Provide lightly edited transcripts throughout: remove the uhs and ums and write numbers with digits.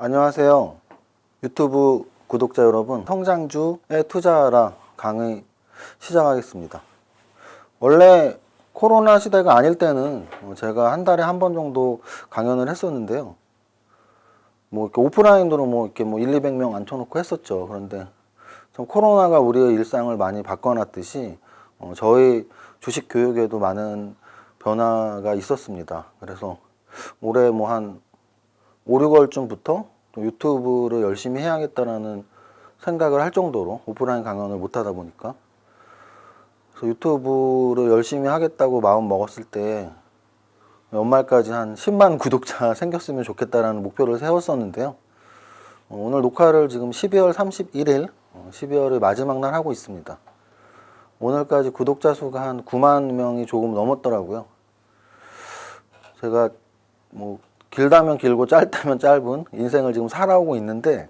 안녕하세요. 유튜브 구독자 여러분, 성장주에 투자하라 강의 시작하겠습니다. 원래 코로나 시대가 아닐 때는 제가 한 달에 한 번 정도 강연을 했었는데요. 이렇게 오프라인으로 이렇게 1, 200명 앉혀놓고 했었죠. 그런데 좀 코로나가 우리의 일상을 많이 바꿔놨듯이 저희 주식 교육에도 많은 변화가 있었습니다. 그래서 올해 한 5, 6월쯤부터 유튜브를 열심히 해야겠다라는 생각을 할 정도로 오프라인 강연을 못 하다 보니까, 그래서 유튜브를 열심히 하겠다고 마음 먹었을 때 연말까지 한 10만 구독자 생겼으면 좋겠다라는 목표를 세웠었는데요. 오늘 녹화를 지금 12월 31일 12월의 마지막 날 하고 있습니다. 오늘까지 구독자 수가 한 9만 명이 조금 넘었더라고요. 제가 길다면 길고 짧다면 짧은 인생을 지금 살아오고 있는데,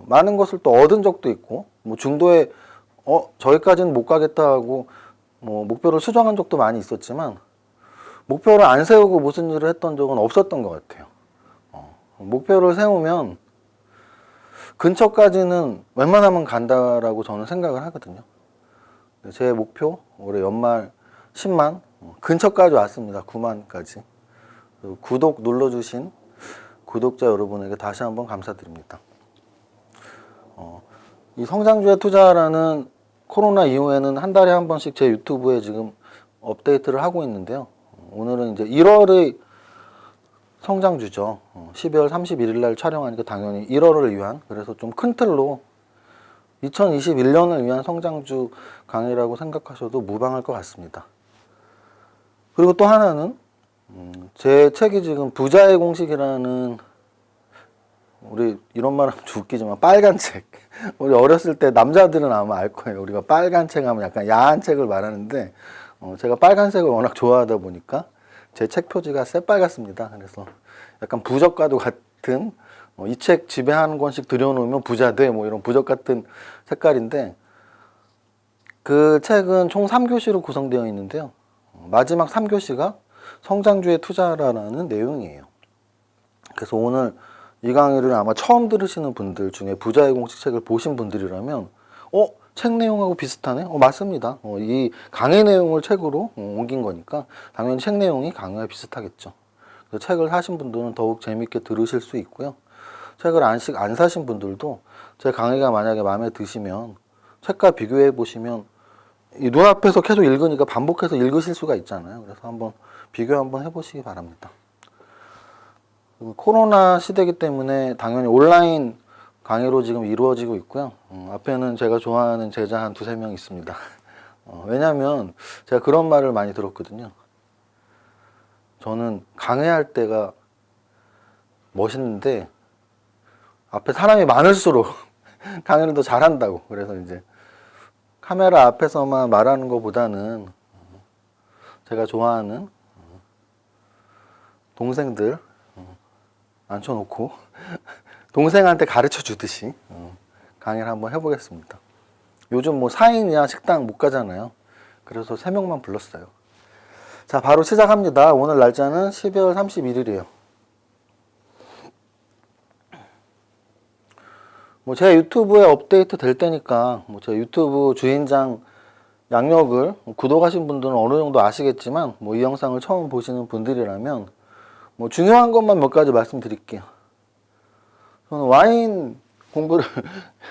많은 것을 또 얻은 적도 있고, 중도에 저기까지는 못 가겠다 하고 목표를 수정한 적도 많이 있었지만, 목표를 안 세우고 무슨 일을 했던 적은 없었던 것 같아요. 목표를 세우면 근처까지는 웬만하면 간다라고 저는 생각을 하거든요. 제 목표 올해 연말 10만 근처까지 왔습니다. 9만까지. 구독 눌러주신 구독자 여러분에게 다시 한번 감사드립니다. 이 성장주에 투자라는 코로나 이후에는 한 달에 한 번씩 제 유튜브에 지금 업데이트를 하고 있는데요. 오늘은 이제 1월의 성장주죠. 12월 31일 날 촬영하니까 당연히 1월을 위한, 그래서 좀 큰 틀로 2021년을 위한 성장주 강의라고 생각하셔도 무방할 것 같습니다. 그리고 또 하나는 제 책이 지금 부자의 공식이라는, 우리 이런 말 하면 좀 웃기지만 빨간 책, 우리 어렸을 때 남자들은 아마 알 거예요. 우리가 빨간 책 하면 약간 야한 책을 말하는데, 제가 빨간색을 워낙 좋아하다 보니까 제 책 표지가 새빨갛습니다. 그래서 약간 부적과도 같은, 이 책 집에 한 권씩 들여놓으면 부자 돼, 이런 부적 같은 색깔인데, 그 책은 총 3교시로 구성되어 있는데요. 마지막 3교시가 성장주에 투자라는 내용이에요. 그래서 오늘 이 강의를 아마 처음 들으시는 분들 중에 부자의 공식 책을 보신 분들이라면 책 내용하고 비슷하네? 맞습니다. 이 강의 내용을 책으로 옮긴 거니까 당연히 책 내용이 강의와 비슷하겠죠. 그래서 책을 사신 분들은 더욱 재밌게 들으실 수 있고요. 책을 안 사신 분들도 제 강의가 만약에 마음에 드시면 책과 비교해 보시면 이 눈앞에서 계속 읽으니까 반복해서 읽으실 수가 있잖아요. 그래서 한번 비교 한번 해보시기 바랍니다. 코로나 시대이기 때문에 당연히 온라인 강의로 지금 이루어지고 있고요. 앞에는 제가 좋아하는 제자 한 두세 명 있습니다. 왜냐면 제가 그런 말을 많이 들었거든요. 저는 강의할 때가 멋있는데 앞에 사람이 많을수록 강의를 더 잘한다고. 그래서 이제 카메라 앞에서만 말하는 것보다는 제가 좋아하는 동생들 앉혀놓고 동생한테 가르쳐 주듯이 강의를 한번 해보겠습니다. 요즘 4인이야 식당 못 가잖아요. 그래서 3명만 불렀어요. 자, 바로 시작합니다. 오늘 날짜는 12월 31일이에요. 제 유튜브에 업데이트 될 때니까 제 유튜브 주인장 양력을 구독하신 분들은 어느 정도 아시겠지만 이 영상을 처음 보시는 분들이라면 중요한 것만 몇 가지 말씀드릴게요. 저는 와인 공부를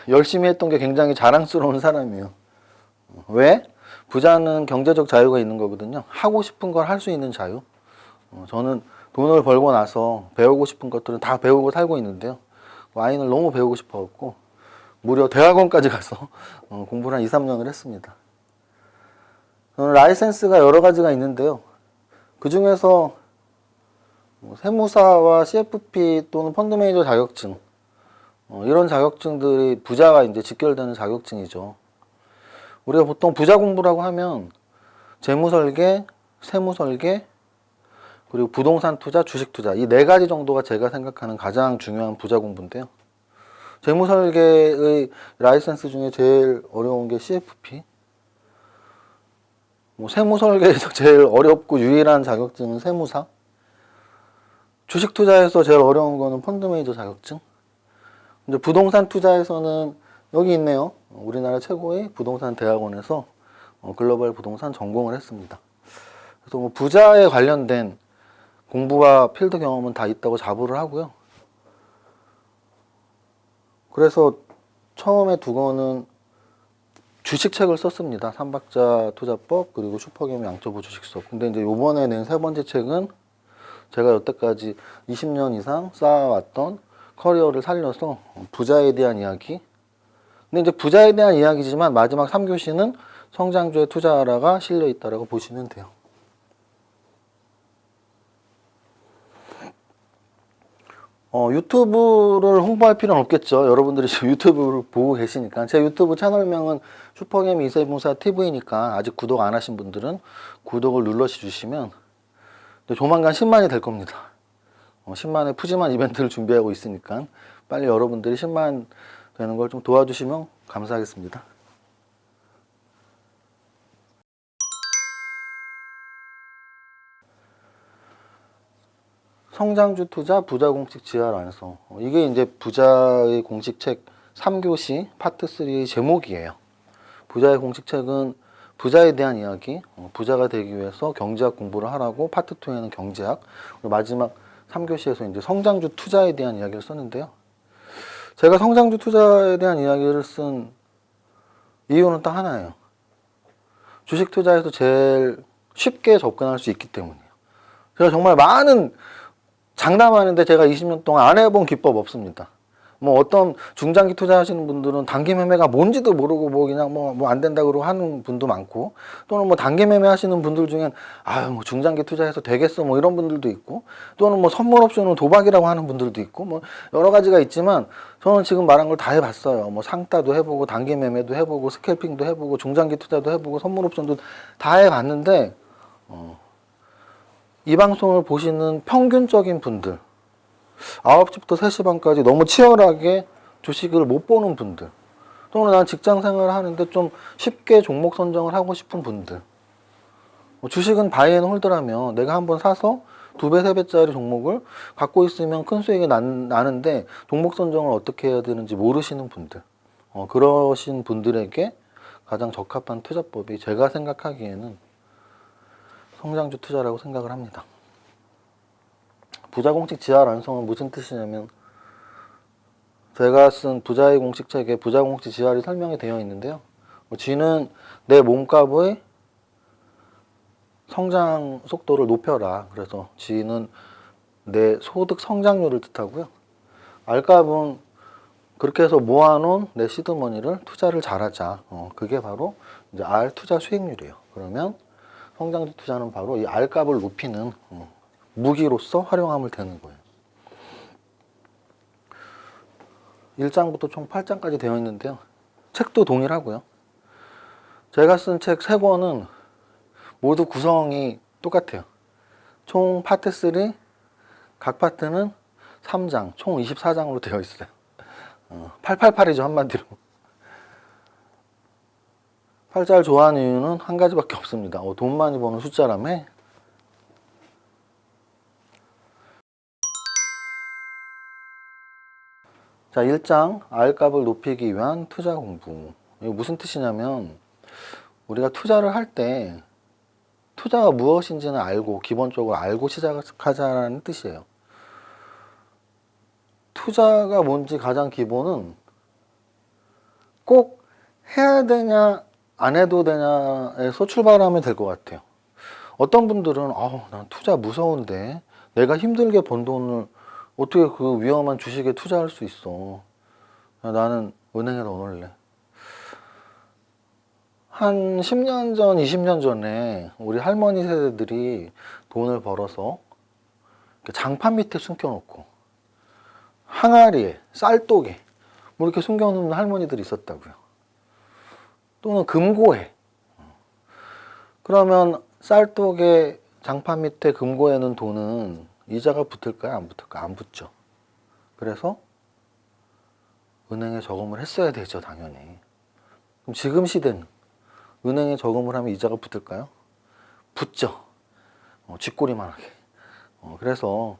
열심히 했던 게 굉장히 자랑스러운 사람이에요. 왜? 부자는 경제적 자유가 있는 거거든요. 하고 싶은 걸 할 수 있는 자유. 저는 돈을 벌고 나서 배우고 싶은 것들은 다 배우고 살고 있는데요. 와인을 너무 배우고 싶어갖고 무려 대학원까지 가서 공부를 한 2, 3년을 했습니다. 저는 라이센스가 여러 가지가 있는데요. 그 중에서 세무사와 CFP 또는 펀드 매니저 자격증, 이런 자격증들이 부자가 이제 직결되는 자격증이죠. 우리가 보통 부자 공부라고 하면 재무설계, 세무설계, 그리고 부동산 투자, 주식 투자, 이 4가지 정도가 제가 생각하는 가장 중요한 부자 공부인데요. 재무설계의 라이센스 중에 제일 어려운 게 CFP. 세무설계에서 제일 어렵고 유일한 자격증은 세무사. 주식 투자에서 제일 어려운 거는 펀드 매니저 자격증. 이제 부동산 투자에서는 여기 있네요. 우리나라 최고의 부동산 대학원에서 글로벌 부동산 전공을 했습니다. 그래서 뭐 부자에 관련된 공부와 필드 경험은 다 있다고 자부를 하고요. 그래서 처음에 두 권은 주식책을 썼습니다. 삼박자 투자법 그리고 슈퍼게임 양초보 주식법. 근데 이제 요번에 낸 세 번째 책은 제가 여태까지 20년 이상 쌓아왔던 커리어를 살려서 부자에 대한 이야기. 근데 이제 부자에 대한 이야기지만 마지막 3교시는 성장주에 투자하라가 실려 있다라고 보시면 돼요. 유튜브를 홍보할 필요는 없겠죠. 여러분들이 지금 유튜브를 보고 계시니까. 제 유튜브 채널명은 슈퍼게임 이세무사 TV니까 아직 구독 안 하신 분들은 구독을 눌러주시면 조만간 10만이 될 겁니다. 10만의 푸짐한 이벤트를 준비하고 있으니까 빨리 여러분들이 10만 되는 걸 좀 도와주시면 감사하겠습니다. 성장주 투자 부자 공식 지하 완성. 이게 이제 부자의 공식책 3교시 파트 3의 제목이에요. 부자의 공식책은 부자에 대한 이야기, 부자가 되기 위해서 경제학 공부를 하라고 파트 2에는 경제학, 그리고 마지막 3교시에서 이제 성장주 투자에 대한 이야기를 썼는데요. 제가 성장주 투자에 대한 이야기를 쓴 이유는 딱 하나예요. 주식 투자에서 제일 쉽게 접근할 수 있기 때문이에요. 제가 정말 많은 장담하는데 제가 20년 동안 안 해본 기법 없습니다. 뭐 어떤 중장기 투자하시는 분들은 단기 매매가 뭔지도 모르고 뭐 그냥 뭐 안 된다 그러고 하는 분도 많고, 또는 뭐 단기 매매 하시는 분들 중엔 아유 뭐 중장기 투자해서 되겠어 뭐 이런 분들도 있고, 또는 뭐 선물 옵션은 도박이라고 하는 분들도 있고, 뭐 여러 가지가 있지만 저는 지금 말한 걸 다 해봤어요. 뭐 상따도 해보고 단기 매매도 해보고 스캘핑도 해보고 중장기 투자도 해보고 선물 옵션도 다 해봤는데 이 방송을 보시는 평균적인 분들, 9시부터 3시 반까지 너무 치열하게 주식을 못 보는 분들, 또는 난 직장 생활을 하는데 좀 쉽게 종목 선정을 하고 싶은 분들, 주식은 바이 앤 홀드라면 내가 한번 사서 2배, 3배짜리 종목을 갖고 있으면 큰 수익이 나는데 종목 선정을 어떻게 해야 되는지 모르시는 분들, 그러신 분들에게 가장 적합한 투자법이 제가 생각하기에는 성장주 투자라고 생각을 합니다. 부자 공식 지하 완성은 무슨 뜻이냐면, 제가 쓴 부자의 공식 책에 부자 공식 지하이 설명이 되어 있는데요. G는 내 몸값의 성장 속도를 높여라. 그래서 G는 내 소득 성장률을 뜻하고요. R값은 그렇게 해서 모아놓은 내 시드머니를 투자를 잘하자. 그게 바로 이제 R 투자 수익률이에요. 그러면 성장주 투자는 바로 이 R값을 높이는 무기로서 활용하면 되는 거예요. 1장부터 총 8장까지 되어 있는데요. 책도 동일하고요. 제가 쓴 책 3권은 모두 구성이 똑같아요. 총 파트 3, 각 파트는 3장, 총 24장으로 되어 있어요. 888이죠, 한마디로. 팔자를 좋아하는 이유는 한 가지밖에 없습니다. 돈 많이 버는 숫자라며. 자, 1장 R값을 높이기 위한 투자 공부. 이거 무슨 뜻이냐면, 우리가 투자를 할 때 투자가 무엇인지는 알고, 기본적으로 알고 시작하자라는 뜻이에요. 투자가 뭔지 가장 기본은 꼭 해야 되냐 안 해도 되냐에서 출발하면 될 것 같아요. 어떤 분들은 난 투자 무서운데 내가 힘들게 번 돈을 어떻게 그 위험한 주식에 투자할 수 있어. 나는 은행에 넣어놓을래. 한 10년 전, 20년 전에 우리 할머니 세대들이 돈을 벌어서 장판 밑에 숨겨놓고 항아리에, 쌀독에 뭐 이렇게 숨겨놓는 할머니들이 있었다고요. 또는 금고에. 그러면 쌀독에 장판 밑에 금고에 넣은 돈은 이자가 붙을까요? 안 붙을까요? 안 붙죠. 그래서 은행에 저금을 했어야 되죠, 당연히. 그럼 지금 시대는 은행에 저금을 하면 이자가 붙을까요? 붙죠. 쥐꼬리만하게. 그래서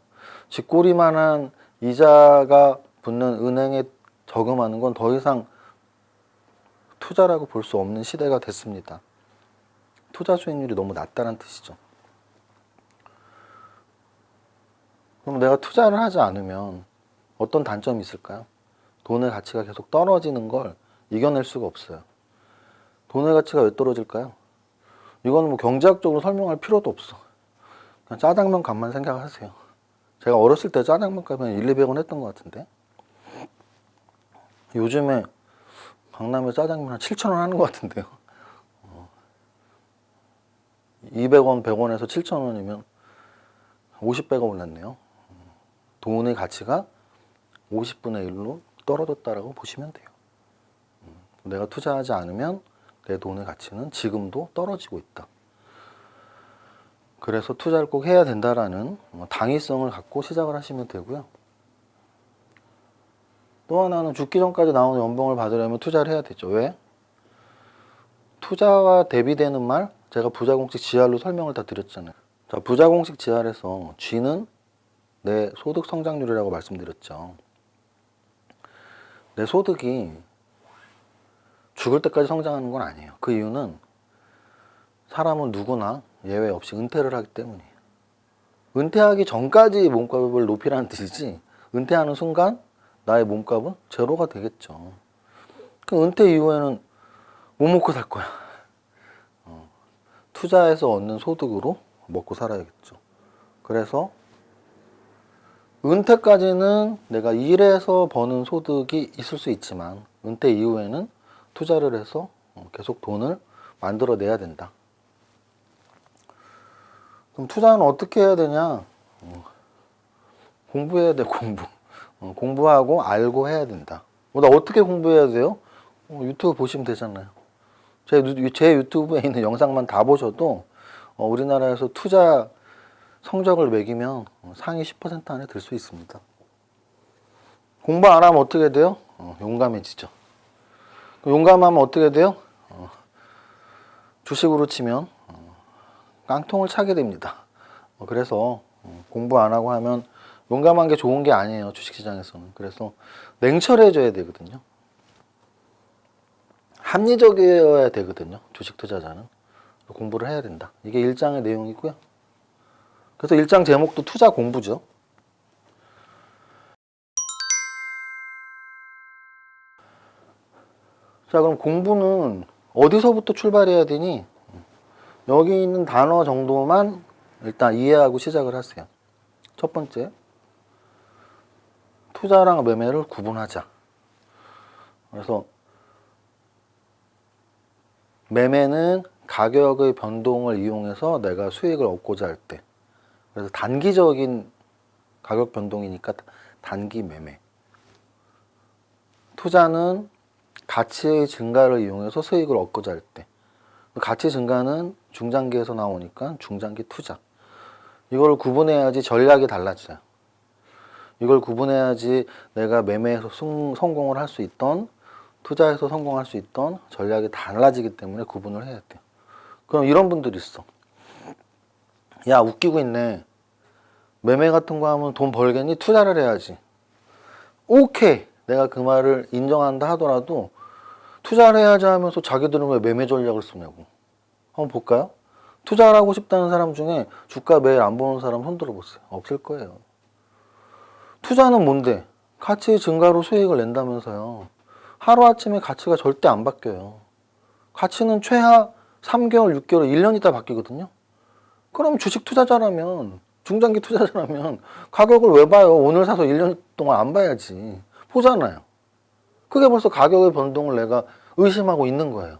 쥐꼬리만한 이자가 붙는 은행에 저금하는 건 더 이상 투자라고 볼 수 없는 시대가 됐습니다. 투자 수익률이 너무 낮다는 뜻이죠. 그럼 내가 투자를 하지 않으면 어떤 단점이 있을까요? 돈의 가치가 계속 떨어지는 걸 이겨낼 수가 없어요. 돈의 가치가 왜 떨어질까요? 이건 뭐 경제학적으로 설명할 필요도 없어. 그냥 짜장면 값만 생각하세요. 제가 어렸을 때 짜장면 값은 1, 200원 했던 것 같은데 요즘에 강남에 짜장면 한 7,000원 하는 것 같은데요. 200원, 100원에서 7,000원이면 50배가 올랐네요. 돈의 가치가 50분의 1로 떨어졌다라고 보시면 돼요. 내가 투자하지 않으면 내 돈의 가치는 지금도 떨어지고 있다. 그래서 투자를 꼭 해야 된다라는 당위성을 갖고 시작을 하시면 되고요. 또 하나는 죽기 전까지 나오는 연봉을 받으려면 투자를 해야 되죠. 왜? 투자와 대비되는 말, 제가 부자공식 GR로 설명을 다 드렸잖아요. 자, 부자공식 GR에서 G는 내 소득 성장률이라고 말씀드렸죠. 내 소득이 죽을 때까지 성장하는 건 아니에요. 그 이유는 사람은 누구나 예외 없이 은퇴를 하기 때문이에요. 은퇴하기 전까지 몸값을 높이라는 뜻이지 은퇴하는 순간 나의 몸값은 제로가 되겠죠. 그 은퇴 이후에는 뭐 먹고 살 거야? 투자해서 얻는 소득으로 먹고 살아야겠죠. 그래서 은퇴까지는 내가 일해서 버는 소득이 있을 수 있지만 은퇴 이후에는 투자를 해서 계속 돈을 만들어내야 된다. 그럼 투자는 어떻게 해야 되냐? 공부해야 돼, 공부. 공부하고 알고 해야 된다. 나 어떻게 공부해야 돼요? 유튜브 보시면 되잖아요. 제 유튜브에 있는 영상만 다 보셔도 우리나라에서 투자 성적을 매기면 상위 10% 안에 들 수 있습니다. 공부 안 하면 어떻게 돼요? 용감해지죠. 용감하면 어떻게 돼요? 주식으로 치면 깡통을 차게 됩니다. 그래서 공부 안 하고 하면 용감한 게 좋은 게 아니에요. 주식시장에서는. 그래서 냉철해져야 되거든요. 합리적이어야 되거든요. 주식 투자자는. 공부를 해야 된다. 이게 1장의 내용이고요. 그래서 1장 제목도 투자 공부죠. 자, 그럼 공부는 어디서부터 출발해야 되니? 여기 있는 단어 정도만 일단 이해하고 시작을 하세요. 첫 번째, 투자랑 매매를 구분하자. 그래서 매매는 가격의 변동을 이용해서 내가 수익을 얻고자 할 때, 그래서 단기적인 가격 변동이니까 단기 매매. 투자는 가치의 증가를 이용해서 수익을 얻고자 할 때, 가치 증가는 중장기에서 나오니까 중장기 투자. 이걸 구분해야지 전략이 달라져요. 이걸 구분해야지 내가 매매에서 성공을 할 수 있던, 투자에서 성공할 수 있던 전략이 달라지기 때문에 구분을 해야 돼요. 그럼 이런 분들이 있어. 야, 웃기고 있네. 매매 같은 거 하면 돈 벌겠니? 투자를 해야지. 오케이. 내가 그 말을 인정한다 하더라도 투자를 해야지 하면서 자기들은 왜 매매 전략을 쓰냐고. 한번 볼까요? 투자를 하고 싶다는 사람 중에 주가 매일 안 보는 사람 손 들어보세요. 없을 거예요. 투자는 뭔데? 가치 증가로 수익을 낸다면서요. 하루아침에 가치가 절대 안 바뀌어요. 가치는 최하 3개월, 6개월, 1년 있다 바뀌거든요. 그럼 주식 투자자라면, 중장기 투자자라면 가격을 왜 봐요? 오늘 사서 1년 동안 안 봐야지. 보잖아요. 그게 벌써 가격의 변동을 내가 의심하고 있는 거예요.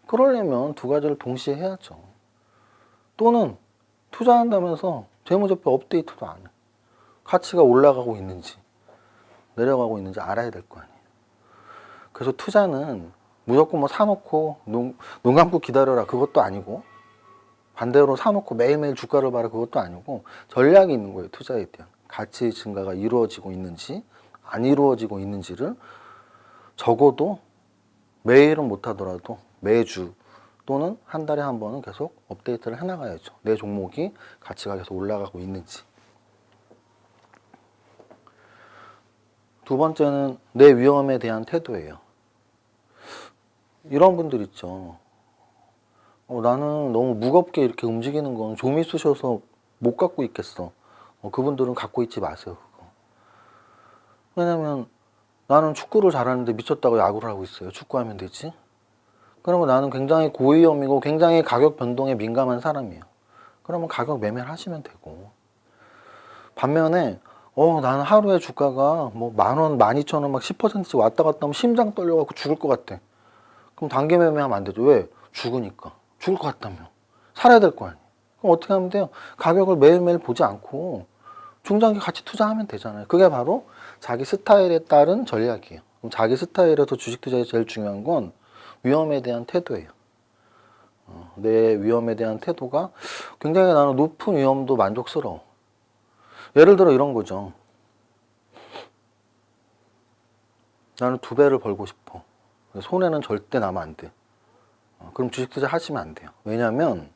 그러려면 두 가지를 동시에 해야죠. 또는 투자한다면서 재무제표 업데이트도 안 해. 가치가 올라가고 있는지 내려가고 있는지 알아야 될 거 아니에요. 그래서 투자는 무조건 뭐 사놓고 눈 감고 기다려라 그것도 아니고, 반대로 사놓고 매일매일 주가를 봐라 그것도 아니고, 전략이 있는 거예요. 투자에 대한 가치 증가가 이루어지고 있는지 안 이루어지고 있는지를 적어도 매일은 못하더라도 매주 또는 한 달에 한 번은 계속 업데이트를 해나가야죠. 내 종목이 가치가 계속 올라가고 있는지. 두 번째는 내 위험에 대한 태도예요. 이런 분들 있죠. 나는 너무 무겁게 이렇게 움직이는 건 좀이 쑤셔서 못 갖고 있겠어. 그분들은 갖고 있지 마세요. 그거. 왜냐면 나는 축구를 잘하는데 미쳤다고 야구를 하고 있어요. 축구하면 되지. 그러면 나는 굉장히 고위험이고 굉장히 가격 변동에 민감한 사람이에요. 그러면 가격 매매를 하시면 되고. 반면에 나는 하루에 주가가 뭐 10,000원, 12,000원 막 10%씩 왔다 갔다 하면 심장 떨려갖고 죽을 것 같아. 그럼 단기 매매하면 안 되죠. 왜? 죽으니까. 죽을 것 같다며. 살아야 될 거 아니에요. 그럼 어떻게 하면 돼요? 가격을 매일매일 보지 않고 중장기 같이 투자하면 되잖아요. 그게 바로 자기 스타일에 따른 전략이에요. 그럼 자기 스타일에서 주식 투자에 제일 중요한 건 위험에 대한 태도예요. 내 위험에 대한 태도가 굉장히 나는 높은 위험도 만족스러워. 예를 들어 이런 거죠. 나는 2배를 벌고 싶어. 손해는 절대 나면 안 돼. 그럼 주식 투자 하시면 안 돼요. 왜냐면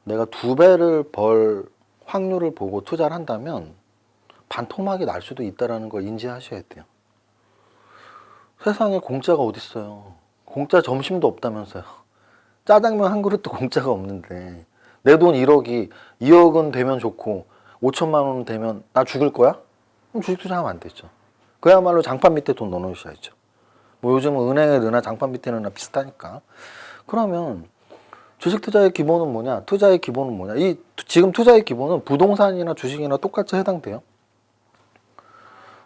내가 2배를 벌 확률을 보고 투자를 한다면 반토막이 날 수도 있다는 걸 인지하셔야 돼요. 세상에 공짜가 어딨어요. 공짜 점심도 없다면서요. 짜장면 한 그릇도 공짜가 없는데 내 돈 1억이 2억은 되면 좋고 5천만 원은 되면 나 죽을 거야? 그럼 주식 투자하면 안 되죠. 그야말로 장판 밑에 돈 넣어놓으셔야죠. 뭐 요즘은 은행에 넣으나 장판 밑에 넣으나 비슷하니까. 그러면 주식 투자의 기본은 뭐냐? 투자의 기본은 뭐냐? 지금 투자의 기본은 부동산이나 주식이나 똑같이 해당돼요.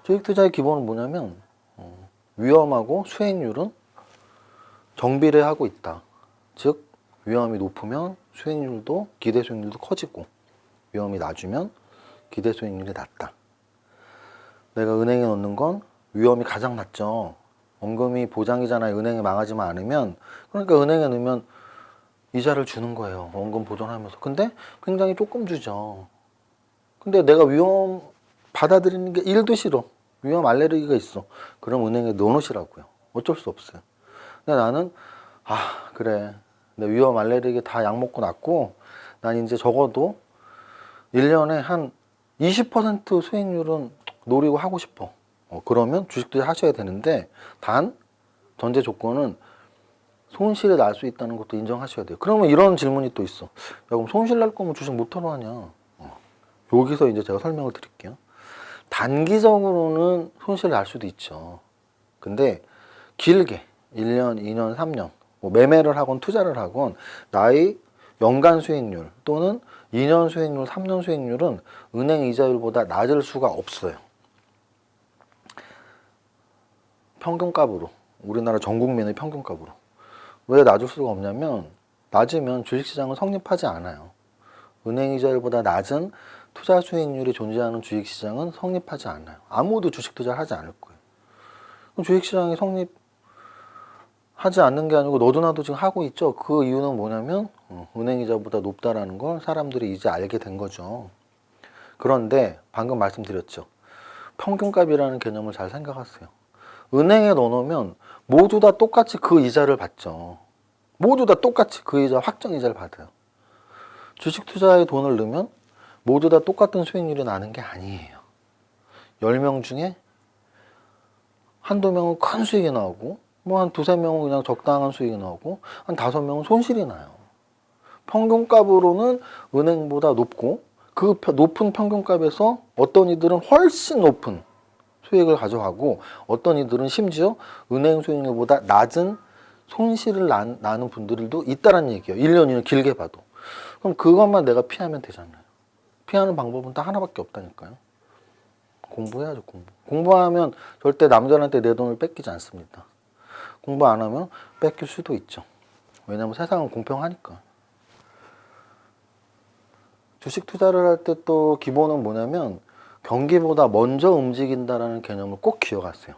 주식 투자의 기본은 뭐냐면 위험하고 수익률은 정비례하고 있다. 즉 위험이 높으면 수익률도 기대 수익률도 커지고 위험이 낮으면 기대 수익률이 낮다. 내가 은행에 넣는 건 위험이 가장 낮죠. 원금이 보장이잖아요. 은행이 망하지만 않으면. 그러니까 은행에 넣으면 이자를 주는 거예요. 원금 보존하면서. 근데 굉장히 조금 주죠. 근데 내가 위험 받아들이는 게 1도 싫어. 위험 알레르기가 있어. 그럼 은행에 넣어놓으시라고요. 어쩔 수 없어요. 근데 나는 그래. 내 위험 알레르기 다 약 먹고 낫고 난 이제 적어도 1년에 한 20% 수익률은 노리고 하고 싶어. 그러면 주식 투자 하셔야 되는데 단 전제 조건은 손실이 날 수 있다는 것도 인정하셔야 돼요. 그러면 이런 질문이 또 있어. 야, 그럼 손실 날 거면 주식 못 하러 하냐? 여기서 이제 제가 설명을 드릴게요. 단기적으로는 손실 날 수도 있죠. 근데 길게 1년, 2년, 3년 뭐 매매를 하건 투자를 하건 나의 연간 수익률 또는 2년 수익률, 3년 수익률은 은행 이자율보다 낮을 수가 없어요. 평균값으로. 우리나라 전 국민의 평균값으로. 왜 낮을 수가 없냐면 낮으면 주식시장은 성립하지 않아요. 은행 이자율보다 낮은 투자 수익률이 존재하는 주식시장은 성립하지 않아요. 아무도 주식 투자를 하지 않을 거예요. 그럼 주식시장이 성립하지 않는 게 아니고 너도 나도 지금 하고 있죠. 그 이유는 뭐냐면 은행 이자보다 높다라는 걸 사람들이 이제 알게 된 거죠. 그런데 방금 말씀드렸죠. 평균값이라는 개념을 잘 생각하세요. 은행에 넣어놓으면 모두 다 똑같이 그 이자를 받죠. 모두 다 똑같이 그 이자, 확정 이자를 받아요. 주식 투자에 돈을 넣으면 모두 다 똑같은 수익률이 나는 게 아니에요. 10명 중에 한두 명은 큰 수익이 나오고 뭐 한 두세 명은 그냥 적당한 수익이 나오고 한 5명은 손실이 나요. 평균값으로는 은행보다 높고 그 높은 평균값에서 어떤 이들은 훨씬 높은 수익을 가져가고 어떤 이들은 심지어 은행 수익률보다 낮은 손실을 나는 분들도 있다는 얘기예요. 1년, 2년 길게 봐도. 그럼 그것만 내가 피하면 되잖아요. 피하는 방법은 딱 하나밖에 없다니까요. 공부해야죠, 공부. 공부하면 절대 남들한테 내 돈을 뺏기지 않습니다. 공부 안 하면 뺏길 수도 있죠. 왜냐면 세상은 공평하니까. 주식 투자를 할 때 또 기본은 뭐냐면 경기보다 먼저 움직인다라는 개념을 꼭 기억하세요.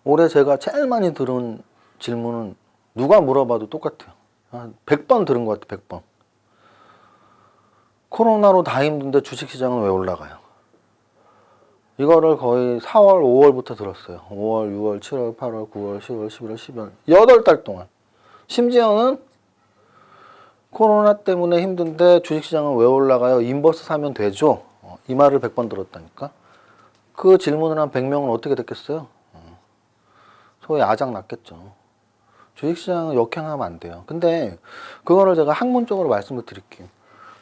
올해 제가 제일 많이 들은 질문은 누가 물어봐도 똑같아요. 한 100번 들은 것 같아요. 100번. 코로나로 다 힘든데 주식시장은 왜 올라가요? 이거를 거의 4월, 5월부터 들었어요. 5월, 6월, 7월, 8월, 9월, 10월, 11월, 12월 8달 동안. 심지어는 코로나 때문에 힘든데 주식시장은 왜 올라가요? 인버스 사면 되죠? 이 말을 100번 들었다니까. 그 질문을 한 100명은 어떻게 됐겠어요? 소위 아작 났겠죠. 주식시장은 역행하면 안 돼요. 근데 그거를 제가 학문적으로 말씀을 드릴게요.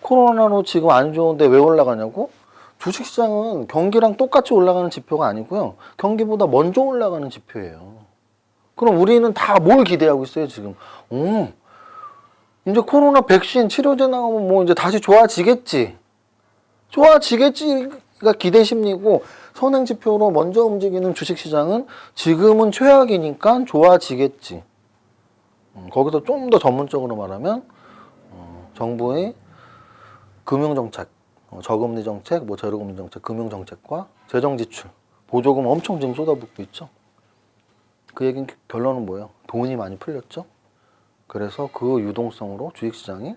코로나로 지금 안 좋은데 왜 올라가냐고? 주식시장은 경기랑 똑같이 올라가는 지표가 아니고요. 경기보다 먼저 올라가는 지표예요. 그럼 우리는 다 뭘 기대하고 있어요, 지금? 이제 코로나 백신 치료제 나오면 뭐 이제 다시 좋아지겠지. 좋아지겠지가 기대 심리고, 선행 지표로 먼저 움직이는 주식시장은 지금은 최악이니까 좋아지겠지. 거기서 좀 더 전문적으로 말하면 정부의 금융정책, 저금리 정책, 뭐 제로금리 정책, 금융정책과 재정지출, 보조금 엄청 지금 쏟아붓고 있죠. 그 얘기는 결론은 뭐예요? 돈이 많이 풀렸죠. 그래서 그 유동성으로 주식시장이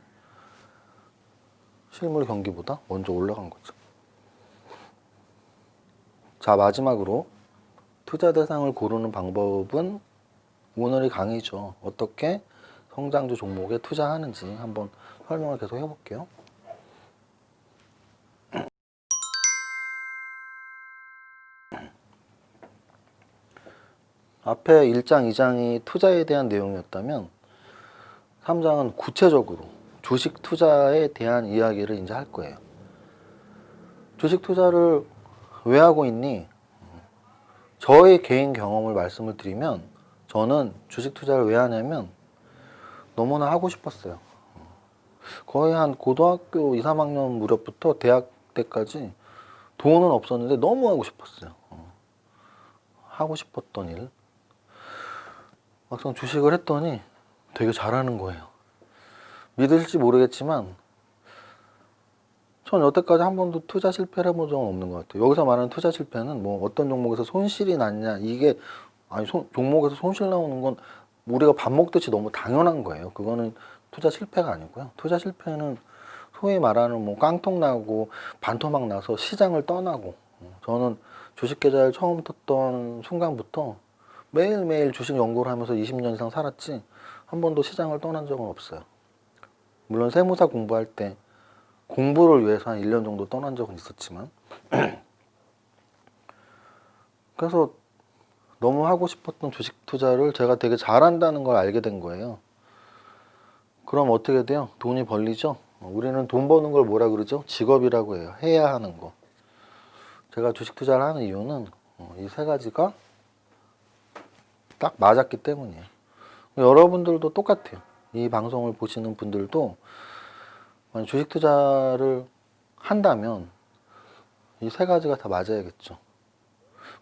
실물 경기보다 먼저 올라간 거죠. 자, 마지막으로 투자 대상을 고르는 방법은 오늘의 강의죠. 어떻게 성장주 종목에 투자하는지 한번 설명을 계속 해볼게요. 앞에 1장, 2장이 투자에 대한 내용이었다면 3장은 구체적으로 주식 투자에 대한 이야기를 이제 할 거예요. 주식 투자를 왜 하고 있니? 저의 개인 경험을 말씀을 드리면 저는 주식 투자를 왜 하냐면 너무나 하고 싶었어요. 거의 한 고등학교 2, 3학년 무렵부터 대학 때까지 돈은 없었는데 너무 하고 싶었어요. 하고 싶었던 일. 막상 주식을 했더니 되게 잘하는 거예요. 믿으실지 모르겠지만 전 여태까지 한 번도 투자 실패를 해본 적은 없는 것 같아요. 여기서 말하는 투자 실패는 뭐 어떤 종목에서 손실이 났냐, 이게 아니 종목에서 손실 나오는 건 우리가 밥 먹듯이 너무 당연한 거예요. 그거는 투자 실패가 아니고요. 투자 실패는 소위 말하는 뭐 깡통 나고 반토막 나서 시장을 떠나고, 저는 주식 계좌를 처음 떴던 순간부터 매일매일 주식 연구를 하면서 20년 이상 살았지 한 번도 시장을 떠난 적은 없어요. 물론 세무사 공부할 때 공부를 위해서 한 1년 정도 떠난 적은 있었지만 그래서 너무 하고 싶었던 주식 투자를 제가 되게 잘한다는 걸 알게 된 거예요. 그럼 어떻게 돼요? 돈이 벌리죠? 우리는 돈 버는 걸 뭐라 그러죠? 직업이라고 해요. 해야 하는 거. 제가 주식 투자를 하는 이유는 이 세 가지가 딱 맞았기 때문이에요. 여러분들도 똑같아요. 이 방송을 보시는 분들도 주식 투자를 한다면 이 세 가지가 다 맞아야겠죠.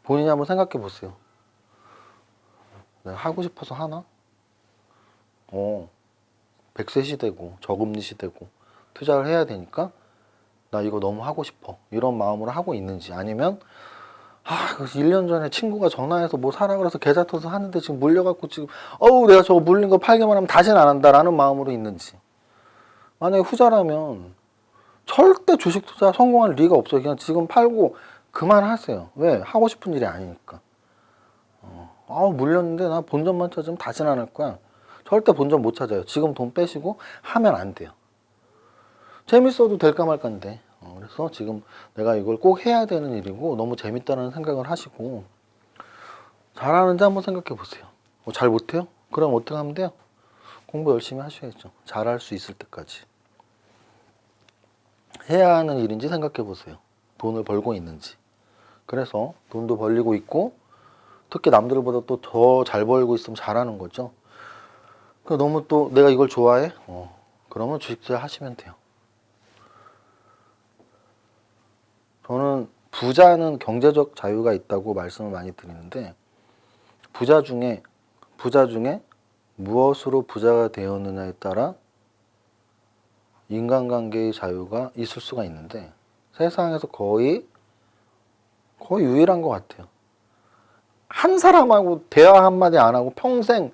본인이 한번 생각해 보세요. 내가 하고 싶어서 하나? 100세 시대고 저금리 시대고 투자를 해야 되니까 나 이거 너무 하고 싶어, 이런 마음으로 하고 있는지, 아니면 1년 전에 친구가 전화해서 뭐 사라 그래서 계좌 터서 하는데 지금 물려갖고 지금 내가 저거 물린 거 팔기만 하면 다시는 안 한다라는 마음으로 있는지. 만약에 후자라면 절대 주식 투자 성공할 리가 없어요. 그냥 지금 팔고 그만하세요. 왜? 하고 싶은 일이 아니니까. 물렸는데 나 본전만 찾으면 다시는 안 할 거야. 절대 본전 못 찾아요. 지금 돈 빼시고 하면 안 돼요. 재밌어도 될까 말까인데. 그래서 지금 내가 이걸 꼭 해야 되는 일이고 너무 재밌다는 생각을 하시고, 잘하는지 한번 생각해 보세요. 잘 못해요? 그럼 어떻게 하면 돼요? 공부 열심히 하셔야죠. 잘할 수 있을 때까지. 해야 하는 일인지 생각해 보세요. 돈을 벌고 있는지. 그래서 돈도 벌리고 있고 특히 남들보다 또 더 잘 벌고 있으면 잘하는 거죠. 너무 또 내가 이걸 좋아해? 그러면 주식 투자 하시면 돼요. 저는 부자는 경제적 자유가 있다고 말씀을 많이 드리는데, 부자 중에 무엇으로 부자가 되었느냐에 따라 인간관계의 자유가 있을 수가 있는데, 세상에서 거의 유일한 것 같아요. 한 사람하고 대화 한마디 안 하고 평생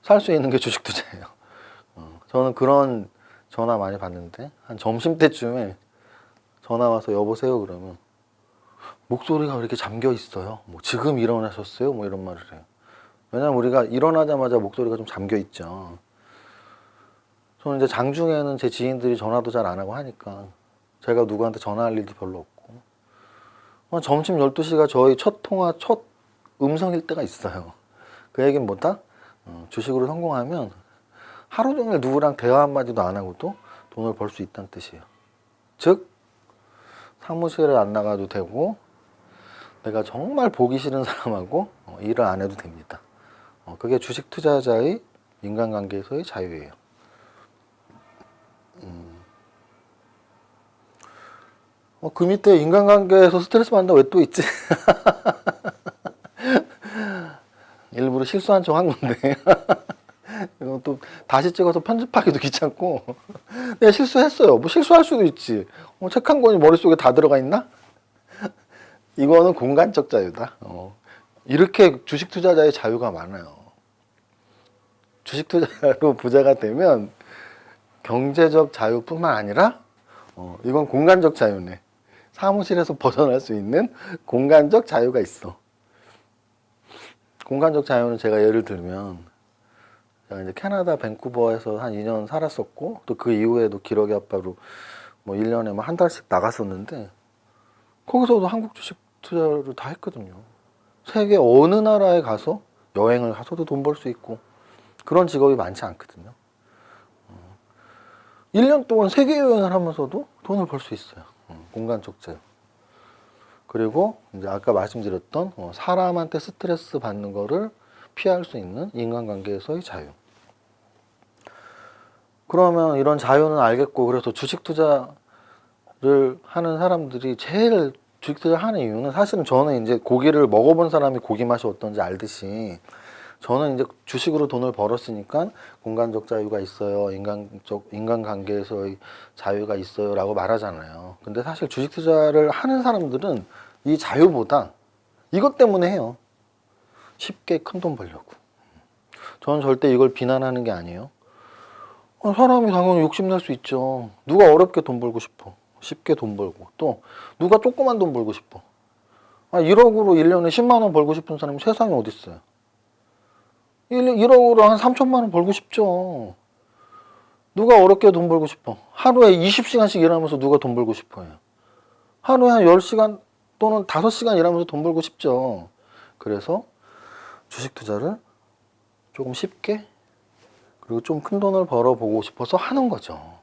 살 수 있는 게 주식 투자예요. 저는 그런 전화 많이 받는데, 한 점심때쯤에 전화 와서 여보세요 그러면 목소리가 왜 이렇게 잠겨 있어요? 뭐 지금 일어나셨어요? 뭐 이런 말을 해요. 왜냐면 우리가 일어나자마자 목소리가 좀 잠겨 있죠. 저는 이제 장중에는 제 지인들이 전화도 잘 안 하고 하니까 제가 누구한테 전화할 일도 별로 없고, 점심 12시가 저희 첫 통화, 첫 음성일 때가 있어요. 그 얘기는 뭐다? 주식으로 성공하면 하루 종일 누구랑 대화 한마디도 안 하고도 돈을 벌 수 있다는 뜻이에요. 즉, 사무실에 안 나가도 되고, 내가 정말 보기 싫은 사람하고 일을 안 해도 됩니다. 그게 주식 투자자의 인간관계에서의 자유예요. 그 밑에 인간관계에서 스트레스 받는다 왜 또 있지? 일부러 실수한 척 한 건데. 이거 또 다시 찍어서 편집하기도 귀찮고. 내가 실수했어요. 뭐 실수할 수도 있지. 책 한 권이 머릿속에 다 들어가 있나? 이거는 공간적 자유다. 이렇게 주식 투자자의 자유가 많아요. 주식 투자로 부자가 되면 경제적 자유뿐만 아니라 이건 공간적 자유네. 사무실에서 벗어날 수 있는 공간적 자유가 있어. 공간적 자유는 제가 예를 들면 제가 이제 캐나다 밴쿠버에서 한 2년 살았었고 또 그 이후에도 기러기 아빠로 뭐 1년에 뭐 한 달씩 나갔었는데 거기서도 한국 주식 투자를 다 했거든요. 세계 어느 나라에 가서 여행을 가서도 돈 벌 수 있고 그런 직업이 많지 않거든요. 1년 동안 세계 여행을 하면서도 돈을 벌 수 있어요. 공간적 자유. 그리고 이제 아까 말씀드렸던 사람한테 스트레스 받는 거를 피할 수 있는 인간관계에서의 자유. 그러면 이런 자유는 알겠고 그래서 주식 투자를 하는 사람들이 제일 주식 투자를 하는 이유는 사실은 저는 이제 고기를 먹어본 사람이 고기 맛이 어떤지 알듯이 저는 이제 주식으로 돈을 벌었으니까 공간적 자유가 있어요. 인간관계에서의 자유가 있어요. 라고 말하잖아요. 근데 사실 주식 투자를 하는 사람들은 이 자유보다 이것 때문에 해요. 쉽게 큰 돈 벌려고. 저는 절대 이걸 비난하는 게 아니에요. 사람이 당연히 욕심낼 수 있죠. 누가 어렵게 돈 벌고 싶어. 쉽게 돈 벌고. 또 누가 조그만 돈 벌고 싶어. 1억으로 1년에 10만 원 벌고 싶은 사람이 세상에 어디 있어요. 1억으로 한 3천만 원 벌고 싶죠. 누가 어렵게 돈 벌고 싶어. 하루에 20시간씩 일하면서 누가 돈 벌고 싶어요. 하루에 한 10시간 또는 5시간 일하면서 돈 벌고 싶죠. 그래서 주식 투자를 조금 쉽게 그리고 좀 큰 돈을 벌어보고 싶어서 하는 거죠.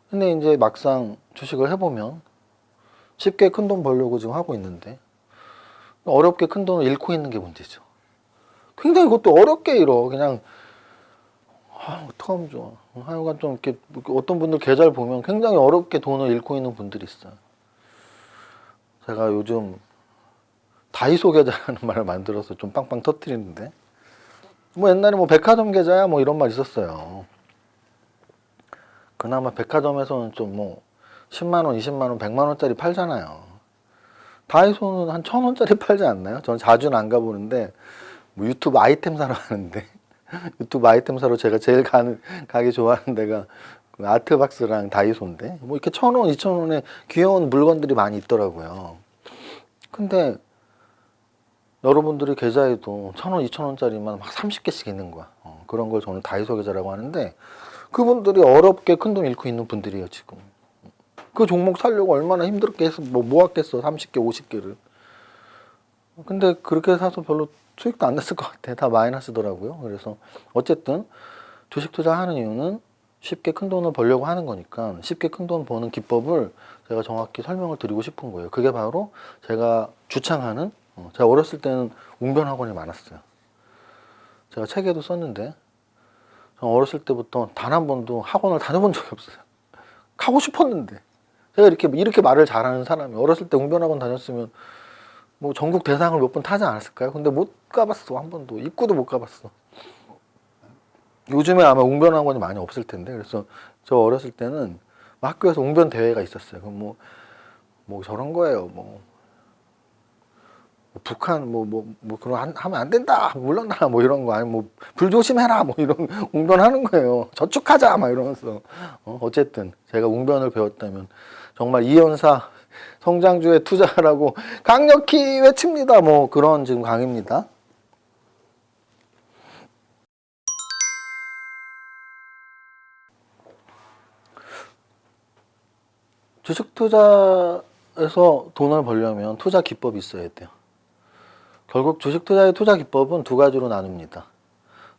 근데 이제 막상 주식을 해보면 쉽게 큰 돈 벌려고 지금 하고 있는데 어렵게 큰 돈을 잃고 있는 게 문제죠. 굉장히 그것도 어렵게 잃어. 그냥 어떡하면 좋아. 하여간 좀 이렇게 어떤 분들 계좌를 보면 굉장히 어렵게 돈을 잃고 있는 분들이 있어요. 제가 요즘 다이소 계좌라는 말을 만들어서 좀 빵빵 터뜨리는데 뭐 옛날에 뭐 백화점 계좌야 뭐 이런 말 있었어요. 그나마 백화점에서는 좀 뭐 10만 원, 20만 원, 100만 원짜리 팔잖아요. 다이소는 한 1,000원짜리 팔지 않나요? 저는 자주는 안 가보는데 뭐 유튜브 아이템 사러 가는데 유튜브 아이템 사러 제가 제일 가기 좋아하는 데가 그 아트박스랑 다이소인데 뭐 이렇게 1,000원, 2,000원에 귀여운 물건들이 많이 있더라고요. 근데 여러분들이 계좌에도 1,000원, 2,000원짜리만 막 30개씩 있는 거야. 그런 걸 저는 다이소 계좌라고 하는데 그분들이 어렵게 큰 돈 잃고 있는 분들이에요 지금. 그 종목 살려고 얼마나 힘들게 해서 뭐 모았겠어 30개, 50개를. 근데 그렇게 사서 별로 수익도 안 났을 것 같아. 다 마이너스더라고요. 그래서 어쨌든 주식 투자하는 이유는 쉽게 큰 돈을 벌려고 하는 거니까 쉽게 큰 돈 버는 기법을 제가 정확히 설명을 드리고 싶은 거예요. 그게 바로 제가 주창하는 제가 어렸을 때는 웅변 학원이 많았어요. 제가 책에도 썼는데 어렸을 때부터 단 한 번도 학원을 다녀본 적이 없어요. 가고 싶었는데 제가 이렇게 말을 잘하는 사람이 어렸을 때 웅변 학원 다녔으면 뭐 전국 대상을 몇 번 타지 않았을까요? 근데 못 가봤어. 한 번도 입구도 못 가봤어. 요즘에 아마 웅변 학원이 많이 없을 텐데 그래서 저 어렸을 때는 학교에서 웅변 대회가 있었어요. 그럼 뭐 저런 거예요. 뭐 북한 뭐 그런 하면 안 된다 물러나라 뭐 이런 거 아니 뭐 불조심해라 뭐 이런 웅변하는 거예요. 저축하자 막 이러면서 어쨌든 제가 웅변을 배웠다면 정말 이연사 성장주에 투자하라고 강력히 외칩니다. 뭐 그런 지금 강의입니다. 주식 투자를 주식에서 돈을 벌려면 투자 기법이 있어야 돼요. 결국 주식 투자의 투자 기법은 두 가지로 나눕니다.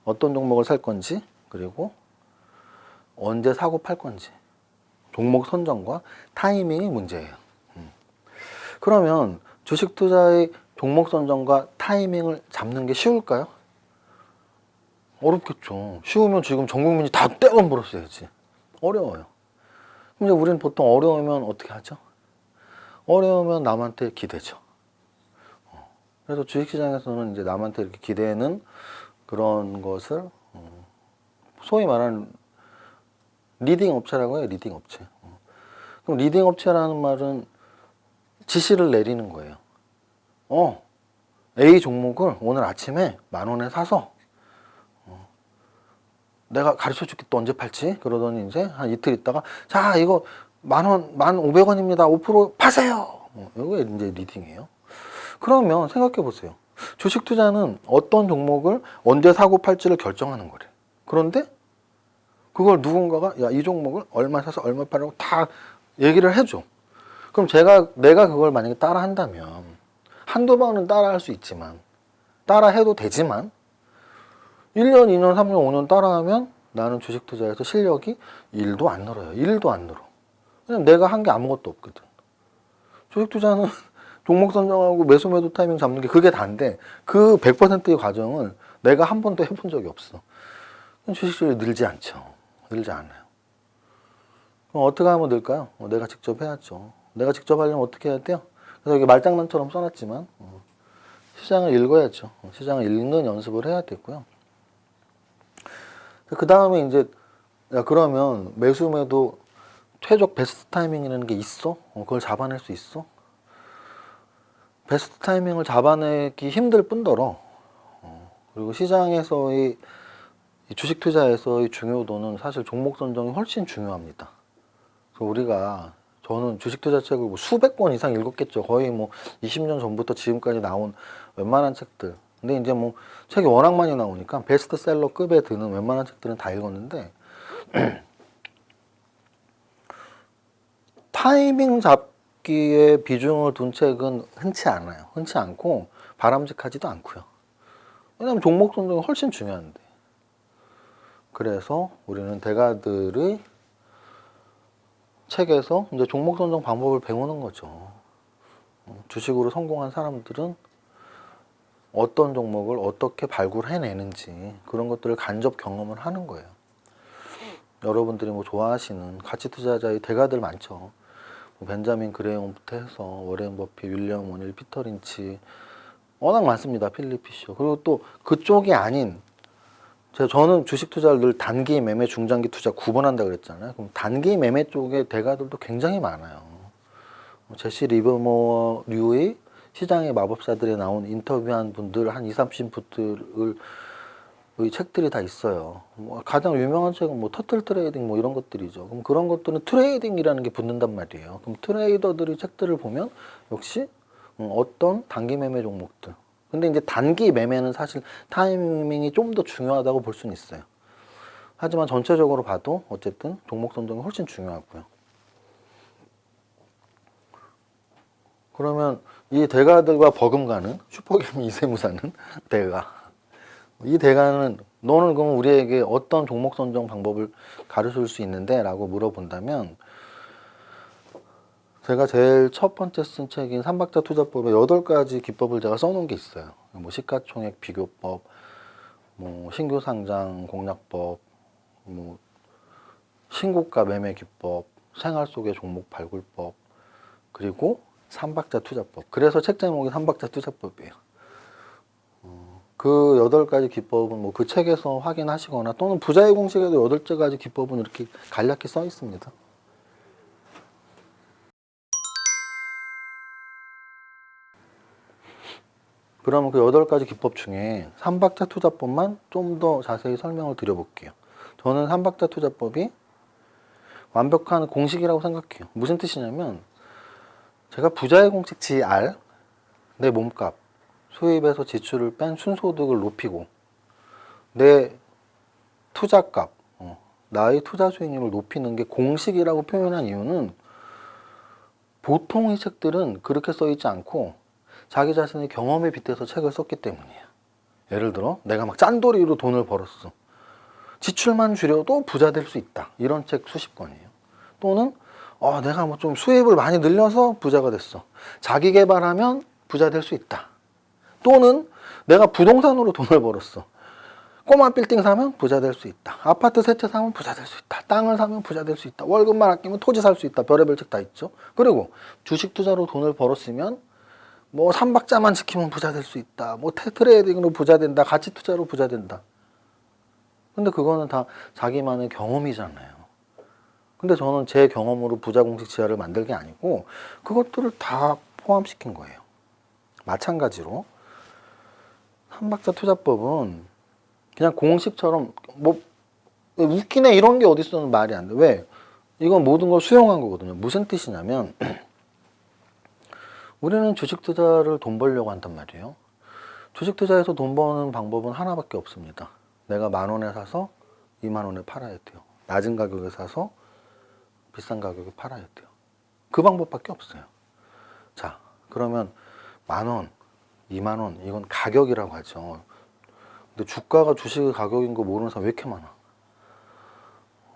어떤 종목을 살 건지, 그리고 언제 사고 팔 건지. 종목 선정과 타이밍이 문제예요. 그러면 주식 투자의 종목 선정과 타이밍을 잡는 게 쉬울까요? 어렵겠죠. 쉬우면 지금 전 국민이 다 떼만 벌었어야지. 어려워요. 근데 우리는 보통 어려우면 어떻게 하죠? 어려우면 남한테 기대죠. 그래서 주식시장에서는 이제 남한테 이렇게 기대는 그런 것을 소위 말하는 리딩 업체라고 해요. 리딩 업체. 그럼 리딩 업체라는 말은 지시를 내리는 거예요. A 종목을 오늘 아침에 10,000원에 사서 내가 가르쳐 줄게 또 언제 팔지? 그러더니 이제 한 이틀 있다가 자 이거 10,000원, 1,500원입니다. 5% 파세요. 이게 이제 리딩이에요. 그러면 생각해 보세요. 주식 투자는 어떤 종목을 언제 사고 팔지를 결정하는 거래. 그런데 그걸 누군가가 야, 이 종목을 얼마 사서 얼마 팔라고 다 얘기를 해줘. 그럼 내가 그걸 만약에 따라 한다면 한두 번은 따라 할 수 있지만 따라 해도 되지만 1년, 2년, 3년, 5년 따라하면 나는 주식 투자에서 실력이 1도 안 늘어요. 1도 안 늘어. 왜냐면 내가 한 게 아무것도 없거든. 주식 투자는 종목 선정하고 매수 매도 타이밍 잡는 게 그게 다인데 그 100%의 과정을 내가 한 번도 해본 적이 없어. 주식 실력이 늘지 않죠. 늘지 않아요. 그럼 어떻게 하면 늘까요? 내가 직접 해야죠. 내가 직접 하려면 어떻게 해야 돼요? 그래서 여기 말장난처럼 써놨지만 시장을 읽어야죠. 시장을 읽는 연습을 해야 되고요. 그 다음에 이제 야 그러면 매수 매도 최적 베스트 타이밍이라는 게 있어? 그걸 잡아낼 수 있어? 베스트 타이밍을 잡아내기 힘들 뿐더러 그리고 시장에서의 주식 투자에서의 중요도는 사실 종목 선정이 훨씬 중요합니다. 그래서 저는 주식 투자 책을 뭐 수백 권 이상 읽었겠죠. 거의 뭐 20년 전부터 지금까지 나온 웬만한 책들. 근데 이제 뭐 책이 워낙 많이 나오니까 베스트셀러급에 드는 웬만한 책들은 다 읽었는데 타이밍 잡기에 비중을 둔 책은 흔치 않아요. 흔치 않고 바람직하지도 않고요. 왜냐하면 종목 선정이 훨씬 중요한데. 그래서 우리는 대가들의 책에서 이제 종목 선정 방법을 배우는 거죠. 주식으로 성공한 사람들은 어떤 종목을 어떻게 발굴해내는지 그런 것들을 간접 경험을 하는 거예요. 여러분들이 뭐 좋아하시는 가치 투자자의 대가들 많죠. 뭐 벤자민 그레이엄부터 해서 워렌 버핏, 윌리엄 오닐, 피터 린치 워낙 많습니다. 필립 피셔. 그리고 또 그쪽이 아닌 저는 주식 투자를 늘 단기 매매, 중장기 투자 구분한다 그랬잖아요. 그럼 단기 매매 쪽의 대가들도 굉장히 많아요. 제시 리버모어류의 시장의 마법사들에 나온 인터뷰한 분들 한 20-30분들의 책들이 다 있어요. 가장 유명한 책은 뭐 터틀 트레이딩 뭐 이런 것들이죠. 그럼 그런 것들은 트레이딩이라는 게 붙는단 말이에요. 그럼 트레이더들의 책들을 보면 역시 어떤 단기 매매 종목들. 근데 이제 단기 매매는 사실 타이밍이 좀 더 중요하다고 볼 수는 있어요. 하지만 전체적으로 봐도 어쨌든 종목 선정이 훨씬 중요하고요. 그러면 이 대가들과 버금가는 슈퍼개미 이세무사는 대가. 이 대가는 너는 그럼 우리에게 어떤 종목 선정 방법을 가르칠 수 있는데? 라고 물어본다면 제가 제일 첫 번째 쓴 책인 삼박자 투자법의 8가지 기법을 제가 써놓은 게 있어요. 뭐 시가총액 비교법, 뭐 신규 상장 공략법, 뭐 신고가 매매 기법, 생활 속의 종목 발굴법, 그리고 삼박자 투자법. 그래서 책 제목이 삼박자 투자법이에요. 그 8가지 기법은 뭐 그 책에서 확인하시거나 또는 부자의 공식에도 8가지 기법은 이렇게 간략히 써 있습니다. 그러면 그 8가지 기법 중에 삼박자 투자법만 좀 더 자세히 설명을 드려볼게요. 저는 삼박자 투자법이 완벽한 공식이라고 생각해요. 무슨 뜻이냐면 제가 부자의 공식 GR, 내 몸값, 수입에서 지출을 뺀 순소득을 높이고 내 투자값, 나의 투자 수익률을 높이는 게 공식이라고 표현한 이유는 보통 이 책들은 그렇게 써 있지 않고 자기 자신의 경험에 빗대서 책을 썼기 때문이에요. 예를 들어 내가 막 짠돌이로 돈을 벌었어. 지출만 줄여도 부자 될 수 있다. 이런 책 수십 권이에요. 또는 내가 뭐 좀 수입을 많이 늘려서 부자가 됐어. 자기 개발하면 부자 될 수 있다. 또는 내가 부동산으로 돈을 벌었어. 꼬마 빌딩 사면 부자 될 수 있다. 아파트 세 채 사면 부자 될 수 있다. 땅을 사면 부자 될 수 있다. 월급만 아끼면 토지 살 수 있다. 별의별 책 다 있죠. 그리고 주식 투자로 돈을 벌었으면 뭐 삼박자만 지키면 부자 될 수 있다. 뭐 트레이딩으로 부자 된다. 가치 투자로 부자 된다. 근데 그거는 다 자기만의 경험이잖아요. 근데 저는 제 경험으로 부자 공식 지하를 만들 게 아니고 그것들을 다 포함시킨 거예요. 마찬가지로 삼박자 투자법은 그냥 공식처럼 뭐 웃기네 이런 게 어딨어는 말이 안 돼. 왜? 이건 모든 걸 수용한 거거든요. 무슨 뜻이냐면 우리는 주식 투자를 돈 벌려고 한단 말이에요. 주식 투자에서 돈 버는 방법은 하나밖에 없습니다. 내가 10,000원에 사서 20,000원에 팔아야 돼요. 낮은 가격에 사서 비싼 가격에 팔아야 돼요. 그 방법밖에 없어요. 자, 그러면 10,000원, 20,000원 이건 가격이라고 하죠. 근데 주가가 주식의 가격인 거 모르는 사람 왜 이렇게 많아?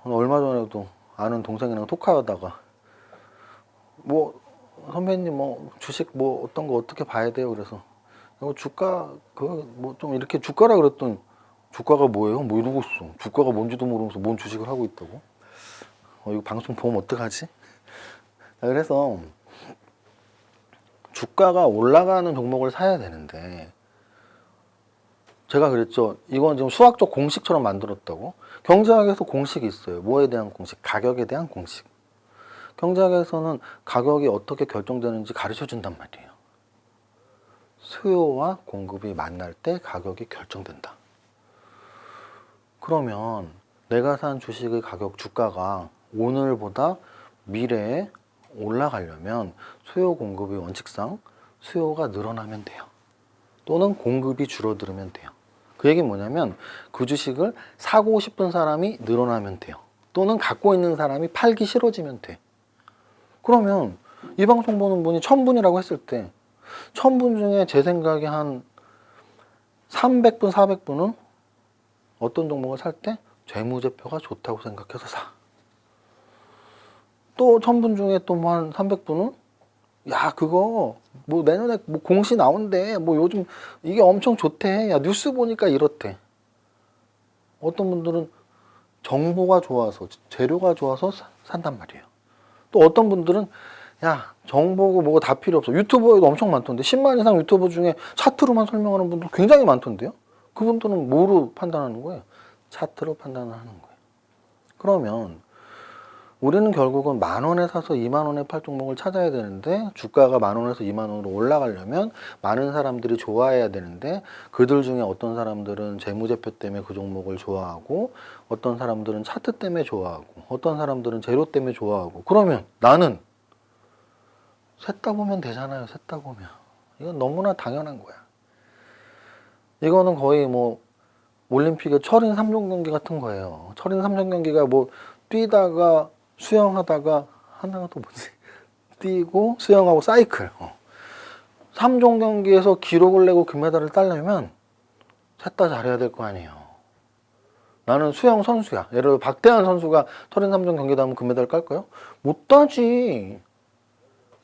얼마 전에도 아는 동생이랑 톡하다가 뭐 선배님 뭐 주식 뭐 어떤 거 어떻게 봐야 돼요? 그래서 주가 그 뭐 좀 이렇게 주가라 그랬더니 주가가 뭐예요? 뭐 이러고 있어. 주가가 뭔지도 모르면서 뭔 주식을 하고 있다고? 이거 방송 보면 어떡하지? 그래서 주가가 올라가는 종목을 사야 되는데 제가 그랬죠. 이건 지금 수학적 공식처럼 만들었다고. 경제학에서 공식이 있어요. 뭐에 대한 공식? 가격에 대한 공식. 경제학에서는 가격이 어떻게 결정되는지 가르쳐 준단 말이에요. 수요와 공급이 만날 때 가격이 결정된다. 그러면 내가 산 주식의 가격 주가가 오늘보다 미래에 올라가려면 수요 공급의 원칙상 수요가 늘어나면 돼요. 또는 공급이 줄어들면 돼요. 그 얘기는 뭐냐면 그 주식을 사고 싶은 사람이 늘어나면 돼요. 또는 갖고 있는 사람이 팔기 싫어지면 돼. 그러면 이 방송 보는 분이 1000분이라고 했을 때 1000분 중에 제 생각에 한 300분, 400분은 어떤 종목을 살 때 재무제표가 좋다고 생각해서 사. 또 1000분 중에 또 뭐 한 300분은 야 그거 뭐 내년에 뭐 공시 나온대 뭐 요즘 이게 엄청 좋대 야 뉴스 보니까 이렇대. 어떤 분들은 정보가 좋아서 재료가 좋아서 산단 말이에요. 또 어떤 분들은 야 정보고 뭐고 다 필요 없어. 유튜버에도 엄청 많던데 10만 이상 유튜버 중에 차트로만 설명하는 분들 굉장히 많던데요. 그분들은 뭐로 판단하는 거예요? 차트로 판단을 하는 거예요. 그러면 우리는 결국은 10,000원에 사서 20,000원에 팔 종목을 찾아야 되는데 주가가 10,000원에서 20,000원으로 올라가려면 많은 사람들이 좋아해야 되는데 그들 중에 어떤 사람들은 재무제표 때문에 그 종목을 좋아하고 어떤 사람들은 차트 때문에 좋아하고 어떤 사람들은 재료 때문에 좋아하고 그러면 나는 셋다 보면 되잖아요. 셋다 보면. 이건 너무나 당연한 거야. 이거는 거의 뭐 올림픽의 철인 3종 경기 같은 거예요. 철인 3종 경기가 뭐 뛰다가 수영하다가 하나가 또 뭐지? 뛰고 수영하고 사이클. 3종 경기에서 기록을 내고 금메달을 따려면 셋 다 잘해야 될 거 아니에요. 나는 수영 선수야. 예를 들어 박태환 선수가 철인 3종 경기다 하면 금메달 깔까요? 못 따지.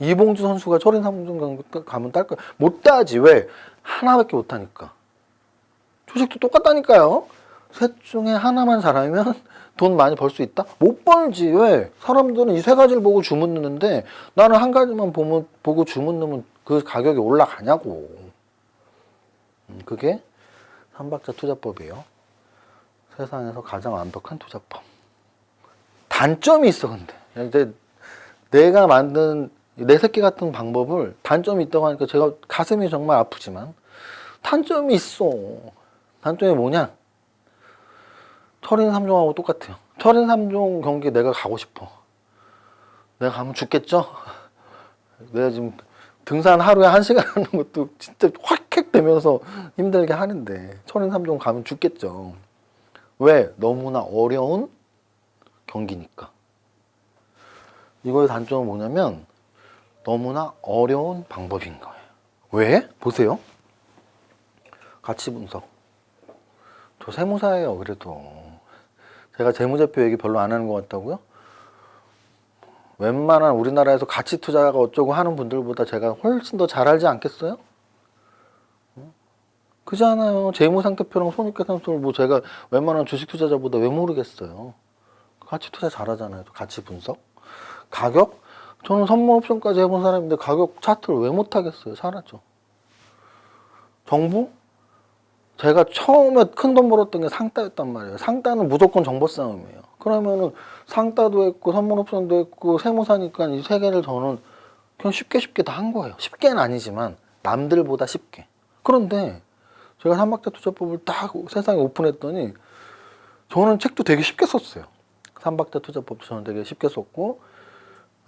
이봉주 선수가 철인 3종 경기 가면 딸 거야? 못 따지. 왜? 하나밖에 못 하니까. 주식도 똑같다니까요. 셋 중에 하나만 잘하면 돈 많이 벌 수 있다? 못 벌지. 왜? 사람들은 이 세 가지를 보고 주문 넣는데 나는 한 가지만 보고 주문 넣으면 그 가격이 올라가냐고. 그게 삼박자 투자법이에요. 세상에서 가장 완벽한 투자법. 단점이 있어 근데. 내가 만든 내 새끼 같은 방법을 단점이 있다고 하니까 제가 가슴이 정말 아프지만 단점이 있어. 단점이 뭐냐? 철인 3종하고 똑같아요. 철인 3종 경기 내가 가고 싶어. 내가 가면 죽겠죠? 내가 지금 등산 하루에 1시간 하는 것도 진짜 확획되면서 힘들게 하는데 철인 3종 가면 죽겠죠. 왜? 너무나 어려운 경기니까. 이거의 단점은 뭐냐면 너무나 어려운 방법인 거예요. 왜? 보세요. 가치 분석. 저 세무사예요. 그래도 제가 재무제표 얘기 별로 안 하는 것 같다고요? 웬만한 우리나라에서 가치 투자가 어쩌고 하는 분들보다 제가 훨씬 더 잘 알지 않겠어요? 그잖아요. 재무상태표랑 손익계산서를 뭐 제가 웬만한 주식 투자자보다 왜 모르겠어요. 가치 투자 잘하잖아요. 가치 분석. 가격? 저는 선물 옵션까지 해본 사람인데 가격 차트를 왜 못하겠어요. 잘하죠. 정보? 제가 처음에 큰 돈 벌었던 게 상따였단 말이에요. 상따는 무조건 정보 싸움이에요. 그러면은 상따도 했고 선물 옵션도 했고 세무사니까 이 세 개를 저는 그냥 쉽게 다 한 거예요. 쉽게는 아니지만 남들보다 쉽게. 그런데 제가 삼박자 투자법을 딱 세상에 오픈했더니 저는 책도 되게 쉽게 썼어요. 삼박자 투자법도 저는 되게 쉽게 썼고,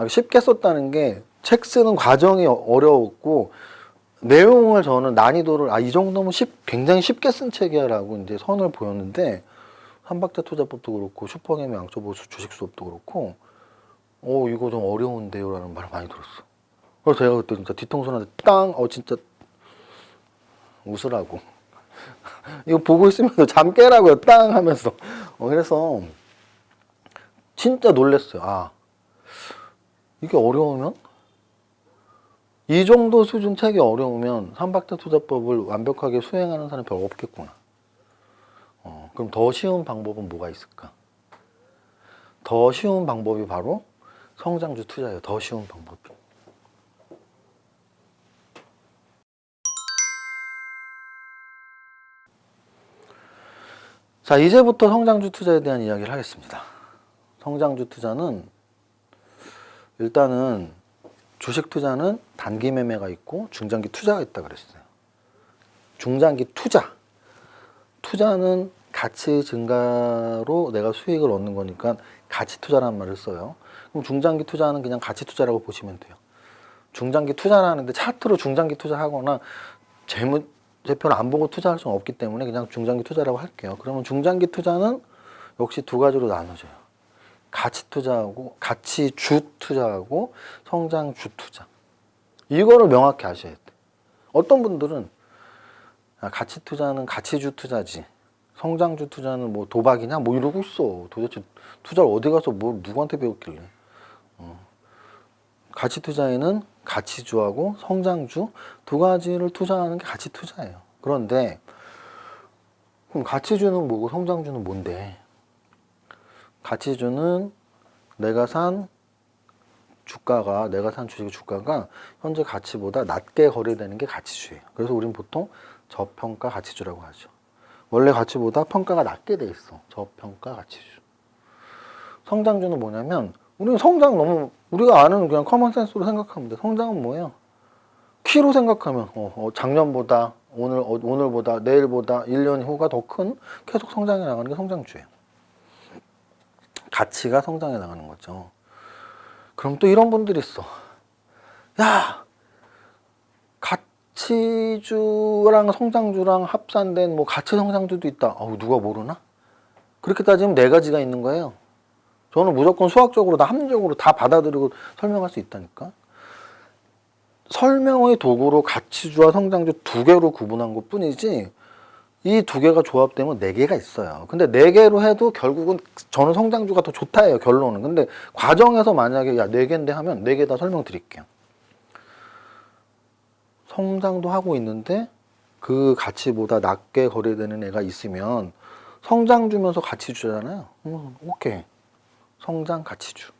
쉽게 썼다는 게 책 쓰는 과정이 어려웠고 내용을 저는 난이도를 이 정도면 굉장히 쉽게 쓴 책이야라고 이제 선을 보였는데, 삼박자 투자법도 그렇고 슈퍼게임 양초보수 주식 수업도 그렇고 이거 좀 어려운데요라는 말을 많이 들었어. 그래서 제가 그때 진짜 뒤통수한테 진짜 웃으라고 이거 보고 있으면서 잠 깨라고요 하면서 그래서 진짜 놀랬어요. 이게 어려우면 이 정도 수준 책이 어려우면 삼박자 투자법을 완벽하게 수행하는 사람이 별로 없겠구나. 그럼 더 쉬운 방법은 뭐가 있을까? 더 쉬운 방법이 바로 성장주 투자예요. 더 쉬운 방법이. 자, 이제부터 성장주 투자에 대한 이야기를 하겠습니다. 성장주 투자는 일단은 주식 투자는 단기 매매가 있고 중장기 투자가 있다 그랬어요. 중장기 투자는 가치 증가로 내가 수익을 얻는 거니까 가치 투자라는 말을 써요. 그럼 중장기 투자는 그냥 가치 투자라고 보시면 돼요. 중장기 투자라는데 차트로 중장기 투자하거나 재무제표를 안 보고 투자할 수는 없기 때문에 그냥 중장기 투자라고 할게요. 그러면 중장기 투자는 역시 두 가지로 나눠져요. 가치 투자하고 가치주 투자하고 성장주 투자. 이거를 명확히 아셔야 돼. 어떤 분들은 가치 투자는 가치주 투자지, 성장주 투자는 뭐 도박이냐 뭐 이러고 있어. 도대체 투자를 어디 가서 뭐 누구한테 배웠길래. 가치 투자에는 가치주하고 성장주 두 가지를 투자하는 게 가치 투자예요. 그런데 그럼 가치주는 뭐고 성장주는 뭔데? 가치주는 내가 산 주식의 주가가 현재 가치보다 낮게 거래되는 게 가치주예요. 그래서 우리는 보통 저평가 가치주라고 하죠. 원래 가치보다 평가가 낮게 돼 있어. 저평가 가치주. 성장주는 뭐냐면 우리는 성장 너무 우리가 아는 그냥 커먼센스로 생각하면 돼. 성장은 뭐예요? 키로 생각하면 작년보다 오늘보다 내일보다 1년 후가 더 큰 계속 성장해 나가는 게 성장주예요. 가치가 성장해 나가는 거죠. 그럼 또 이런 분들이 있어. 야, 가치주랑 성장주랑 합산된 뭐 가치 성장주도 있다. 누가 모르나? 그렇게 따지면 네 가지가 있는 거예요. 저는 무조건 수학적으로 합리적으로 다 받아들이고 설명할 수 있다니까. 설명의 도구로 가치주와 성장주 두 개로 구분한 것 뿐이지 이 두 개가 조합되면 네 개가 있어요. 근데 네 개로 해도 결국은 저는 성장주가 더 좋다예요, 결론은. 근데 과정에서 만약에 네 개인데 하면 네 개 다 설명드릴게요. 성장도 하고 있는데 그 가치보다 낮게 거래되는 애가 있으면 성장주면서 가치주잖아요. 오케이. 성장 가치주.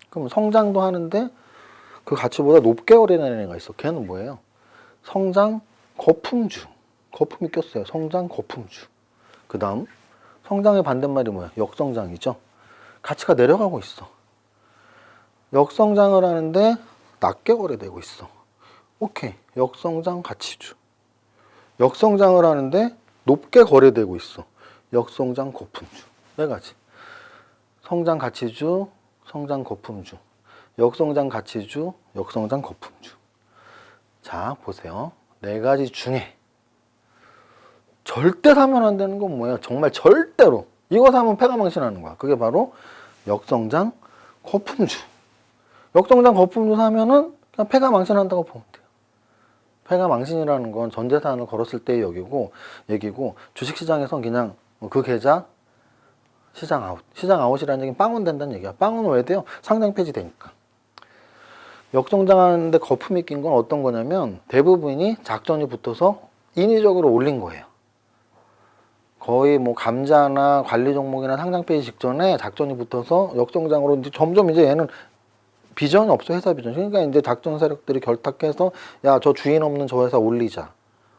그럼 성장도 하는데 그 가치보다 높게 거래되는 애가 있어. 걔는 뭐예요? 성장 거품주. 거품이 꼈어요. 성장 거품주. 그 다음 성장의 반대말이 뭐야? 역성장이죠. 가치가 내려가고 있어. 역성장을 하는데 낮게 거래되고 있어. 오케이. 역성장 가치주. 역성장을 하는데 높게 거래되고 있어. 역성장 거품주. 네 가지. 성장 가치주, 성장 거품주. 역성장 가치주, 역성장 거품주. 자, 보세요. 네 가지 중에 절대 사면 안 되는 건 뭐예요? 정말 절대로. 이거 사면 패가 망신하는 거야. 그게 바로 역성장 거품주. 역성장 거품주 사면은 그냥 패가 망신한다고 보면 돼요. 패가 망신이라는 건 전 재산을 걸었을 때의 얘기고 주식시장에선 그냥 그 계좌 시장 아웃. 시장 아웃이라는 얘기는 빵원 된다는 얘기야. 빵원은 왜 돼요? 상장 폐지되니까. 역성장하는데 거품이 낀 건 어떤 거냐면 대부분이 작전이 붙어서 인위적으로 올린 거예요. 거의 뭐 감자나 관리 종목이나 상장 폐지 직전에 작전이 붙어서 역성장으로 이제 점점 이제 얘는 비전이 없어, 회사 비전. 그러니까 이제 작전 세력들이 결탁해서 야, 저 주인 없는 저 회사 올리자.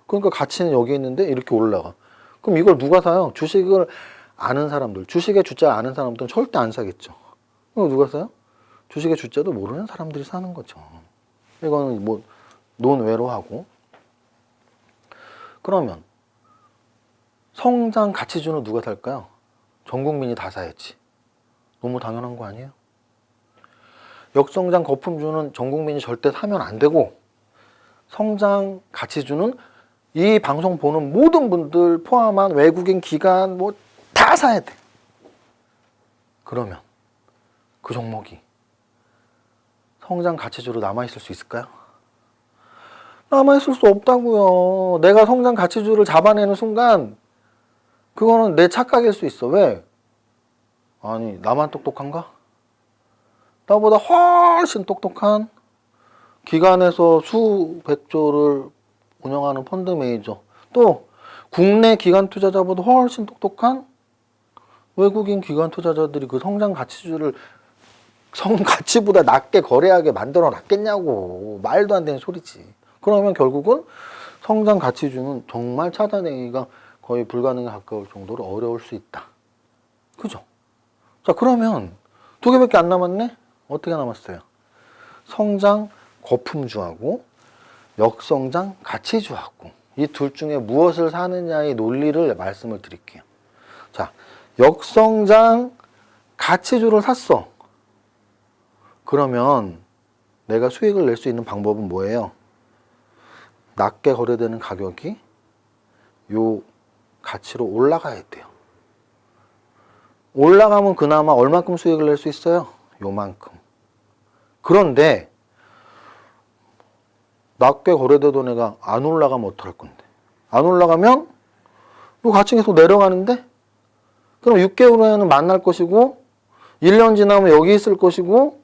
그러니까 가치는 여기 있는데 이렇게 올라가. 그럼 이걸 누가 사요? 주식을 아는 사람들, 주식의 주자 아는 사람들은 절대 안 사겠죠. 이거 누가 사요? 주식의 주자도 모르는 사람들이 사는 거죠. 이거는 뭐 논외로 하고. 그러면 성장 가치주는 누가 살까요? 전 국민이 다 사야지. 너무 당연한 거 아니에요? 역성장 거품주는 전 국민이 절대 사면 안 되고, 성장 가치주는 이 방송 보는 모든 분들 포함한 외국인 기관 뭐 다 사야 돼. 그러면 그 종목이 성장 가치주로 남아있을 수 있을까요? 남아있을 수 없다고요. 내가 성장 가치주를 잡아내는 순간 그거는 내 착각일 수 있어. 왜? 아니, 나만 똑똑한가? 나보다 훨씬 똑똑한 기관에서 수백조를 운영하는 펀드 매니저, 또 국내 기관 투자자보다 훨씬 똑똑한 외국인 기관 투자자들이 그 성장 가치주를 가치보다 낮게 거래하게 만들어 놨겠냐고. 말도 안 되는 소리지. 그러면 결국은 성장 가치주는 정말 찾아내기가 거의 불가능에 가까울 정도로 어려울 수 있다. 그죠? 자, 그러면 두 개밖에 안 남았네? 어떻게 남았어요? 성장 거품주하고 역성장 가치주하고 이 둘 중에 무엇을 사느냐의 논리를 말씀을 드릴게요. 자, 역성장 가치주를 샀어. 그러면 내가 수익을 낼 수 있는 방법은 뭐예요? 낮게 거래되는 가격이 요 가치로 올라가야 돼요. 올라가면 그나마 얼만큼 수익을 낼 수 있어요? 요만큼. 그런데 낮게 거래되던 애가 안 올라가면 어떡할 건데? 안 올라가면 요 가치가 계속 내려가는데? 그럼 6개월 후에는 만날 것이고 1년 지나면 여기 있을 것이고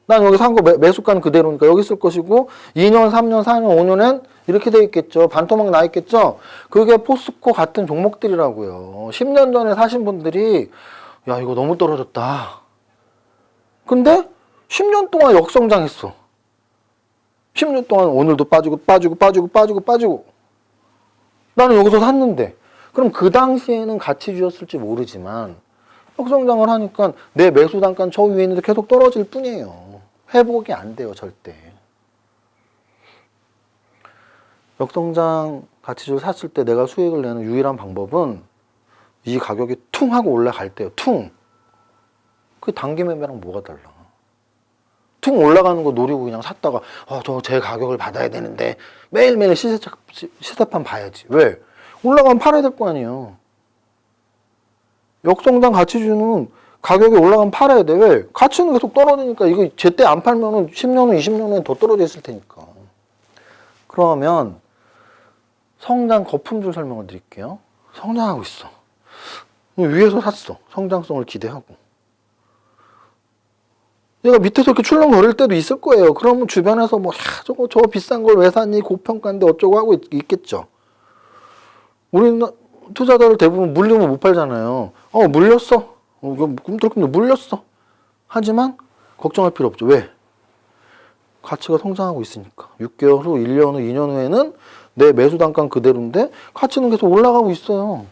난 여기 산 거 매수가는 그대로니까 여기 있을 것이고 2년, 3년, 4년, 5년엔 이렇게 돼 있겠죠. 반토막 나 있겠죠. 그게 포스코 같은 종목들이라고요. 10년 전에 사신 분들이 야, 이거 너무 떨어졌다. 근데 10년 동안 역성장했어. 10년 동안 오늘도 빠지고 나는 여기서 샀는데 그럼 그 당시에는 가치주였을지 모르지만 역성장을 하니까 내 매수 단가는 저 위에 있는데 계속 떨어질 뿐이에요. 회복이 안 돼요, 절대. 역성장 가치주를 샀을 때 내가 수익을 내는 유일한 방법은 이 가격이 퉁 하고 올라갈 때요. 퉁. 그게 단기 매매랑 뭐가 달라. 퉁 올라가는 거 노리고 그냥 샀다가 저 제 가격을 받아야 되는데 매일매일 시세판 봐야지. 왜? 올라가면 팔아야 될 거 아니에요. 역성장 가치주는 가격이 올라가면 팔아야 돼. 왜? 가치는 계속 떨어지니까 이거 제때 안 팔면은 10년 후, 20년 후에 더 떨어져 있을 테니까. 그러면 성장 거품주 설명을 드릴게요. 성장하고 있어. 위에서 샀어. 성장성을 기대하고. 얘가 밑에서 이렇게 출렁거릴 때도 있을 거예요. 그러면 주변에서 뭐, 저거 비싼 걸 왜 샀니? 고평가인데 어쩌고 하고 있겠죠. 우리는 투자자들 대부분 물리면 못 팔잖아요. 물렸어. 꿈틀꿈틀 물렸어. 하지만 걱정할 필요 없죠. 왜? 가치가 성장하고 있으니까. 6개월 후, 1년 후, 2년 후에는 내 매수 단가는 그대로인데 가치는 계속 올라가고 있어요.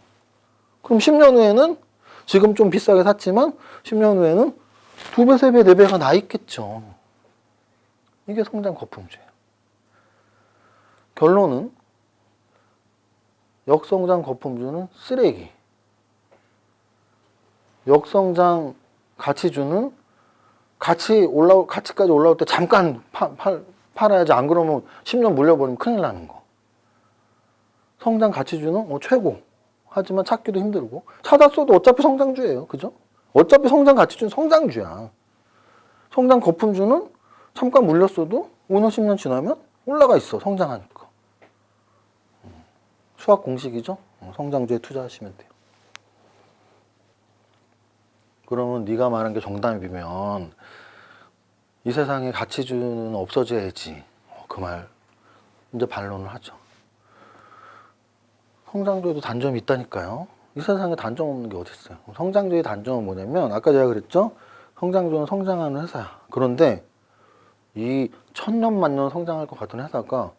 그럼 10년 후에는 지금 좀 비싸게 샀지만 10년 후에는 2배, 3배, 4배가 나 있겠죠. 이게 성장 거품주예요. 결론은 역성장 거품주는 쓰레기. 역성장 가치주는 가치까지 올라올 때 잠깐 팔아야지. 안 그러면 10년 물려버리면 큰일 나는 거. 성장 가치주는 최고. 하지만 찾기도 힘들고. 찾았어도 어차피 성장주예요. 그죠? 어차피 성장 가치주는 성장주야. 성장 거품주는 잠깐 물렸어도 5년, 10년 지나면 올라가 있어. 성장하니까. 수학 공식이죠. 성장주에 투자하시면 돼요. 그러면 네가 말한 게 정답이면 이 세상에 가치주는 없어져야지. 그 말 이제 반론을 하죠. 성장주에도 단점이 있다니까요. 이 세상에 단점 없는 게 어디 있어요. 성장주의 단점은 뭐냐면 아까 제가 그랬죠. 성장주는 성장하는 회사야. 그런데 이 천년만년 성장할 것 같은 회사가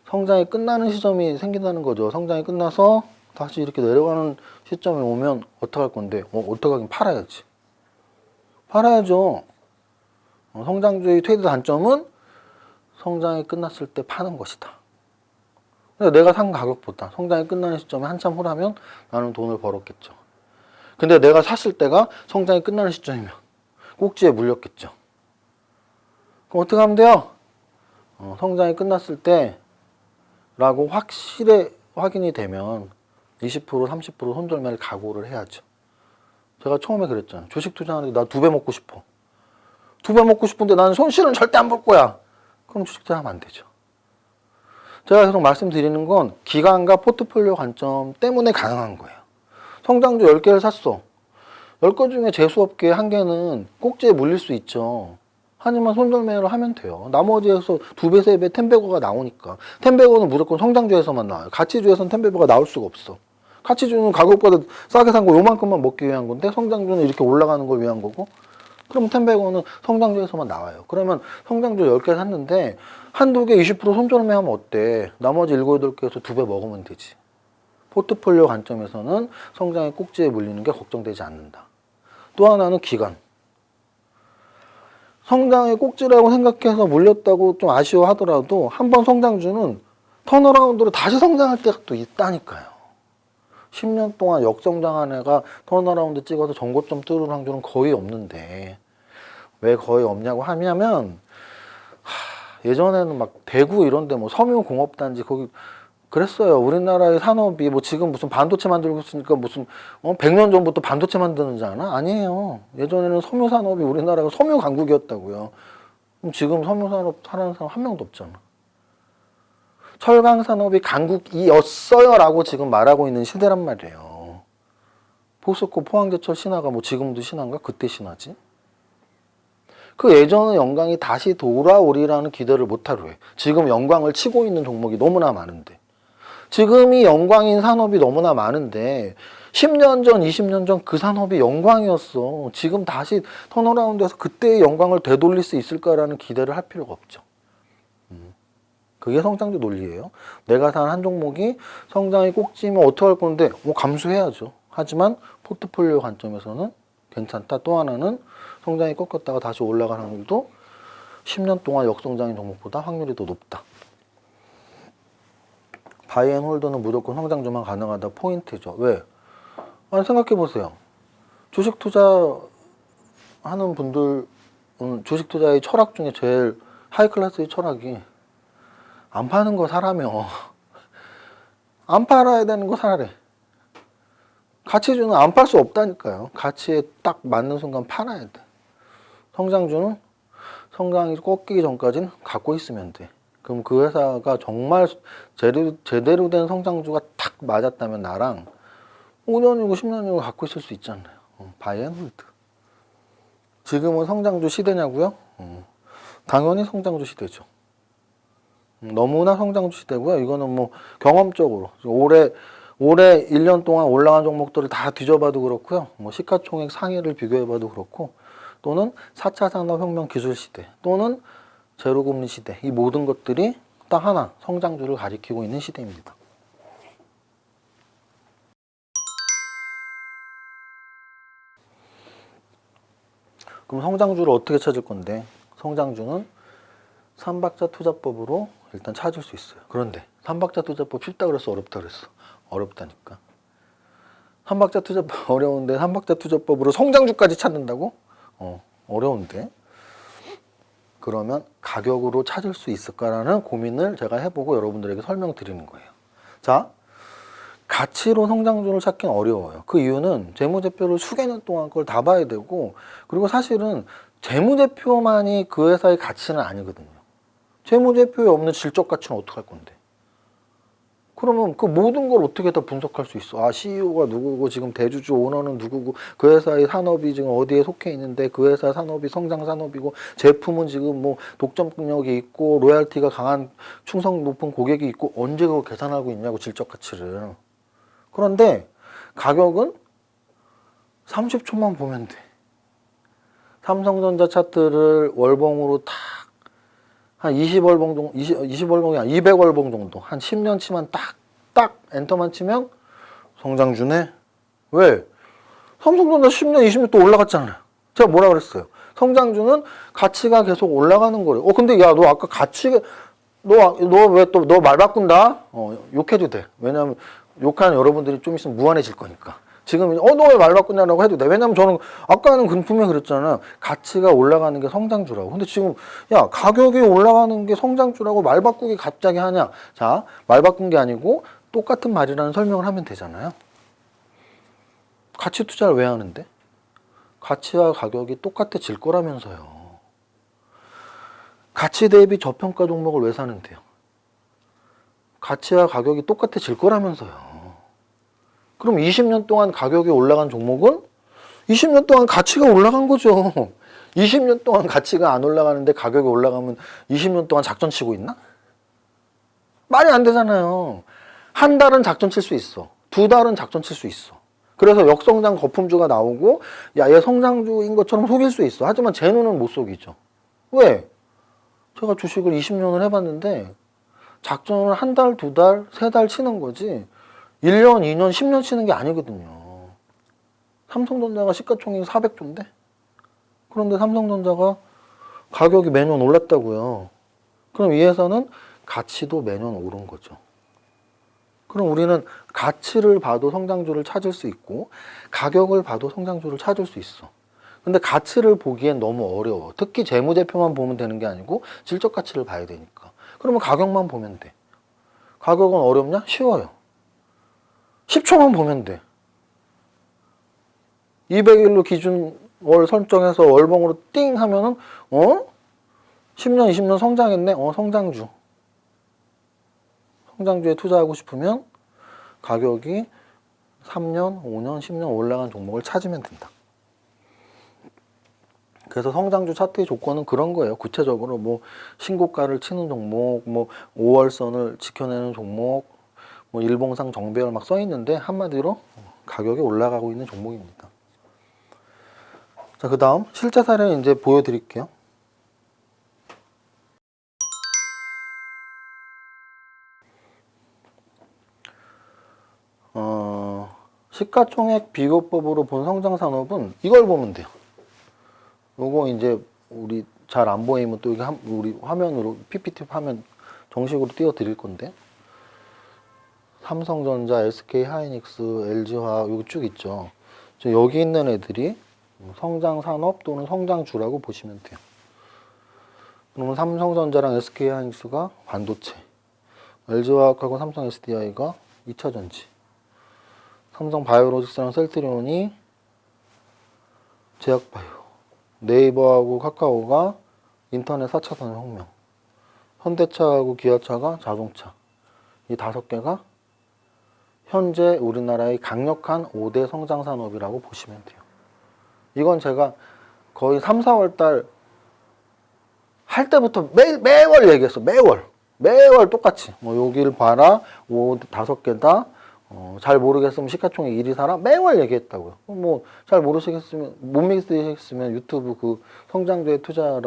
성장이 끝나는 시점이 생긴다는 거죠. 성장이 끝나서 다시 이렇게 내려가는 시점에 오면 어떡할 건데? 어떡하긴 팔아야지. 팔아야죠. 성장주의 최대 단점은 성장이 끝났을 때 파는 것이다. 근데 내가 산 가격보다 성장이 끝나는 시점에 한참 후라면 나는 돈을 벌었겠죠. 근데 내가 샀을 때가 성장이 끝나는 시점이면 꼭지에 물렸겠죠. 그럼 어떻게 하면 돼요? 성장이 끝났을 때라고 확인이 되면 20%, 30% 손절매를 각오를 해야죠. 제가 처음에 그랬잖아요. 주식 투자하는데 나 2배 먹고 싶어. 2배 먹고 싶은데 나는 손실은 절대 안 볼 거야. 그럼 주식 투자하면 안 되죠. 제가 계속 말씀드리는 건 기간과 포트폴리오 관점 때문에 가능한 거예요. 성장주 10개를 샀어. 10개 중에 재수없게 1개는 꼭지에 물릴 수 있죠. 하지만 손절매를 하면 돼요. 나머지에서 2배, 3배, 텐베거가 나오니까. 텐베거는 무조건 성장주에서만 나와요. 가치주에서는 텐베거가 나올 수가 없어. 가치주는 가격보다 싸게 산 거 요만큼만 먹기 위한 건데 성장주는 이렇게 올라가는 걸 위한 거고, 그럼 텐베거는 성장주에서만 나와요. 그러면 성장주 10개 샀는데 한두 개 20% 손절매 하면 어때? 나머지 7, 8개에서 2배 먹으면 되지. 포트폴리오 관점에서는 성장의 꼭지에 물리는 게 걱정되지 않는다. 또 하나는 기간. 성장의 꼭지라고 생각해서 물렸다고 좀 아쉬워하더라도 한번 성장주는 턴어라운드로 다시 성장할 때가 또 있다니까요. 10년 동안 역성장한 애가 턴어라운드 찍어서 전고점 뚫을 확률은 거의 없는데, 왜 거의 없냐고 하면 예전에는 막 대구 이런 데 뭐 섬유공업단지 거기 그랬어요. 우리나라의 산업이 뭐 지금 무슨 반도체 만들고 있으니까 무슨 100년 전부터 반도체 만드는 줄 아나? 아니에요. 예전에는 섬유 산업이 우리나라가 섬유 강국이었다고요. 그럼 지금 섬유 산업 하는 사람 한 명도 없잖아. 철강 산업이 강국이었어요라고 지금 말하고 있는 시대란 말이에요. 포스코 포항제철 신화가 뭐 지금도 신화인가? 그때 신화지. 그 예전의 영광이 다시 돌아오리라는 기대를 못하려 해. 지금 영광을 치고 있는 종목이 너무나 많은데, 지금이 영광인 산업이 너무나 많은데 10년 전, 20년 전 그 산업이 영광이었어. 지금 다시 턴어라운드해서 그때의 영광을 되돌릴 수 있을까라는 기대를 할 필요가 없죠. 그게 성장주 논리예요. 내가 산 한 종목이 성장이 꼭지면 어떻게 할 건데? 감수해야죠. 하지만 포트폴리오 관점에서는 괜찮다. 또 하나는 성장이 꺾였다가 다시 올라가는 확률도 10년 동안 역성장인 종목보다 확률이 더 높다. 바이앤홀드는 무조건 성장주만 가능하다 포인트죠. 왜? 아니 생각해보세요. 주식 투자하는 분들, 주식 투자의 철학 중에 제일 하이클래스의 철학이 안 파는 거 사라며. 안 팔아야 되는 거 사래. 가치주는 안 팔 수 없다니까요. 가치에 딱 맞는 순간 팔아야 돼. 성장주는 성장이 꺾이기 전까지는 갖고 있으면 돼. 그럼 그 회사가 정말 제대로 된 성장주가 탁 맞았다면 나랑 5년이고 10년이고 갖고 있을 수 있잖아요. 바이앤홀드. 지금은 성장주 시대냐고요? 당연히 성장주 시대죠. 너무나 성장주 시대고요. 이거는 뭐 경험적으로 올해 1년 동안 올라간 종목들을 다 뒤져봐도 그렇고요. 뭐 시가총액 상위를 비교해봐도 그렇고, 또는 4차 산업혁명 기술 시대, 또는 제로금리 시대, 이 모든 것들이 딱 하나 성장주를 가리키고 있는 시대입니다. 그럼 성장주를 어떻게 찾을 건데? 성장주는 삼박자 투자법으로 일단 찾을 수 있어요. 그런데 삼박자 투자법 쉽다 그랬어, 어렵다 그랬어? 어렵다니까. 삼박자 투자법 어려운데 삼박자 투자법으로 성장주까지 찾는다고? 어려운데. 그러면 가격으로 찾을 수 있을까라는 고민을 제가 해보고 여러분들에게 설명드리는 거예요. 자, 가치로 성장주를 찾기는 어려워요. 그 이유는 재무제표를 수개년 동안 그걸 다 봐야 되고, 그리고 사실은 재무제표만이 그 회사의 가치는 아니거든요. 재무제표에 없는 질적 가치는 어떻게 할 건데? 그러면 그 모든 걸 어떻게 다 분석할 수 있어? 아, CEO가 누구고, 지금 대주주 오너는 누구고, 그 회사의 산업이 지금 어디에 속해 있는데, 그 회사 산업이 성장 산업이고, 제품은 지금 뭐 독점력이 있고, 로얄티가 강한 충성 높은 고객이 있고, 언제 그거 계산하고 있냐고, 질적 가치를. 그런데 가격은 30초만 보면 돼. 삼성전자 차트를 월봉으로 딱 한 20월봉 정도, 20월봉이 아니라 200월봉 정도, 한 10년치만 딱 엔터만 치면 성장주네. 왜? 삼성전자 10년, 20년 또 올라갔잖아요. 제가 뭐라 그랬어요? 성장주는 가치가 계속 올라가는 거래요. 근데 야, 너 아까 가치가, 너 왜 또 너 말 바꾼다? 욕해도 돼. 왜냐면 욕하는 여러분들이 좀 있으면 무한해질 거니까. 지금 너 왜 말 바꾸냐라고 해도 돼. 왜냐면 저는 아까는 분명히 그랬잖아요. 가치가 올라가는 게 성장주라고. 근데 지금 야, 가격이 올라가는 게 성장주라고 말 바꾸기 갑자기 하냐? 자, 말 바꾼 게 아니고 똑같은 말이라는 설명을 하면 되잖아요. 가치 투자를 왜 하는데? 가치와 가격이 똑같아질 거라면서요. 가치 대비 저평가 종목을 왜 사는데요? 가치와 가격이 똑같아질 거라면서요. 그럼 20년 동안 가격이 올라간 종목은 20년 동안 가치가 올라간 거죠. 20년 동안 가치가 안 올라가는데 가격이 올라가면 20년 동안 작전 치고 있나? 말이 안 되잖아요. 한 달은 작전 칠 수 있어. 두 달은 작전 칠 수 있어. 그래서 역성장 거품주가 나오고 야, 얘 성장주인 것처럼 속일 수 있어. 하지만 제 눈은 못 속이죠. 왜? 제가 주식을 20년을 해봤는데 작전을 한 달, 두 달, 세 달 치는 거지 1년, 2년, 10년 치는 게 아니거든요. 삼성전자가 시가총액이 400조인데 그런데 삼성전자가 가격이 매년 올랐다고요. 그럼 이 회사는 가치도 매년 오른 거죠. 그럼 우리는 가치를 봐도 성장주를 찾을 수 있고 가격을 봐도 성장주를 찾을 수 있어. 근데 가치를 보기엔 너무 어려워. 특히 재무제표만 보면 되는 게 아니고 질적 가치를 봐야 되니까. 그러면 가격만 보면 돼. 가격은 어렵냐? 쉬워요. 10초만 보면 돼. 200일로 기준 월 설정해서 월봉으로 띵 하면은 10년, 20년 성장했네? 성장주. 성장주에 투자하고 싶으면 가격이 3년, 5년, 10년 올라간 종목을 찾으면 된다. 그래서 성장주 차트의 조건은 그런 거예요. 구체적으로 뭐 신고가를 치는 종목, 뭐 5월선을 지켜내는 종목, 뭐 일봉상 정배열 막 써 있는데 한마디로 가격이 올라가고 있는 종목입니다. 자, 그 다음 실제 사례 이제 보여드릴게요. 시가총액 비교법으로 본 성장 산업은 이걸 보면 돼요. 요거 이제 우리 잘 안 보이면 또 이게 우리 화면으로 PPT 화면 정식으로 띄워 드릴 건데 삼성전자, SK하이닉스, LG화학 여기 쭉 있죠. 여기 있는 애들이 성장 산업 또는 성장주라고 보시면 돼요. 그러면 삼성전자랑 SK하이닉스가 반도체, LG화학하고 삼성 SDI가 2차 전지, 삼성 바이오로직스랑 셀트리온이 제약바이오, 네이버하고 카카오가 인터넷 4차 산업혁명, 현대차하고 기아차가 자동차. 이 5개가 현재 우리나라의 강력한 5대 성장 산업이라고 보시면 돼요. 이건 제가 거의 3, 4월 달 할 때부터 매월 얘기했어. 매월 똑같이. 뭐 여기를 봐라. 5개다. 잘 모르겠으면 시가총액 1위 사라. 매월 얘기했다고요. 뭐 잘 모르시겠으면 못 믿으시겠으면 유튜브 그 성장주의 투자라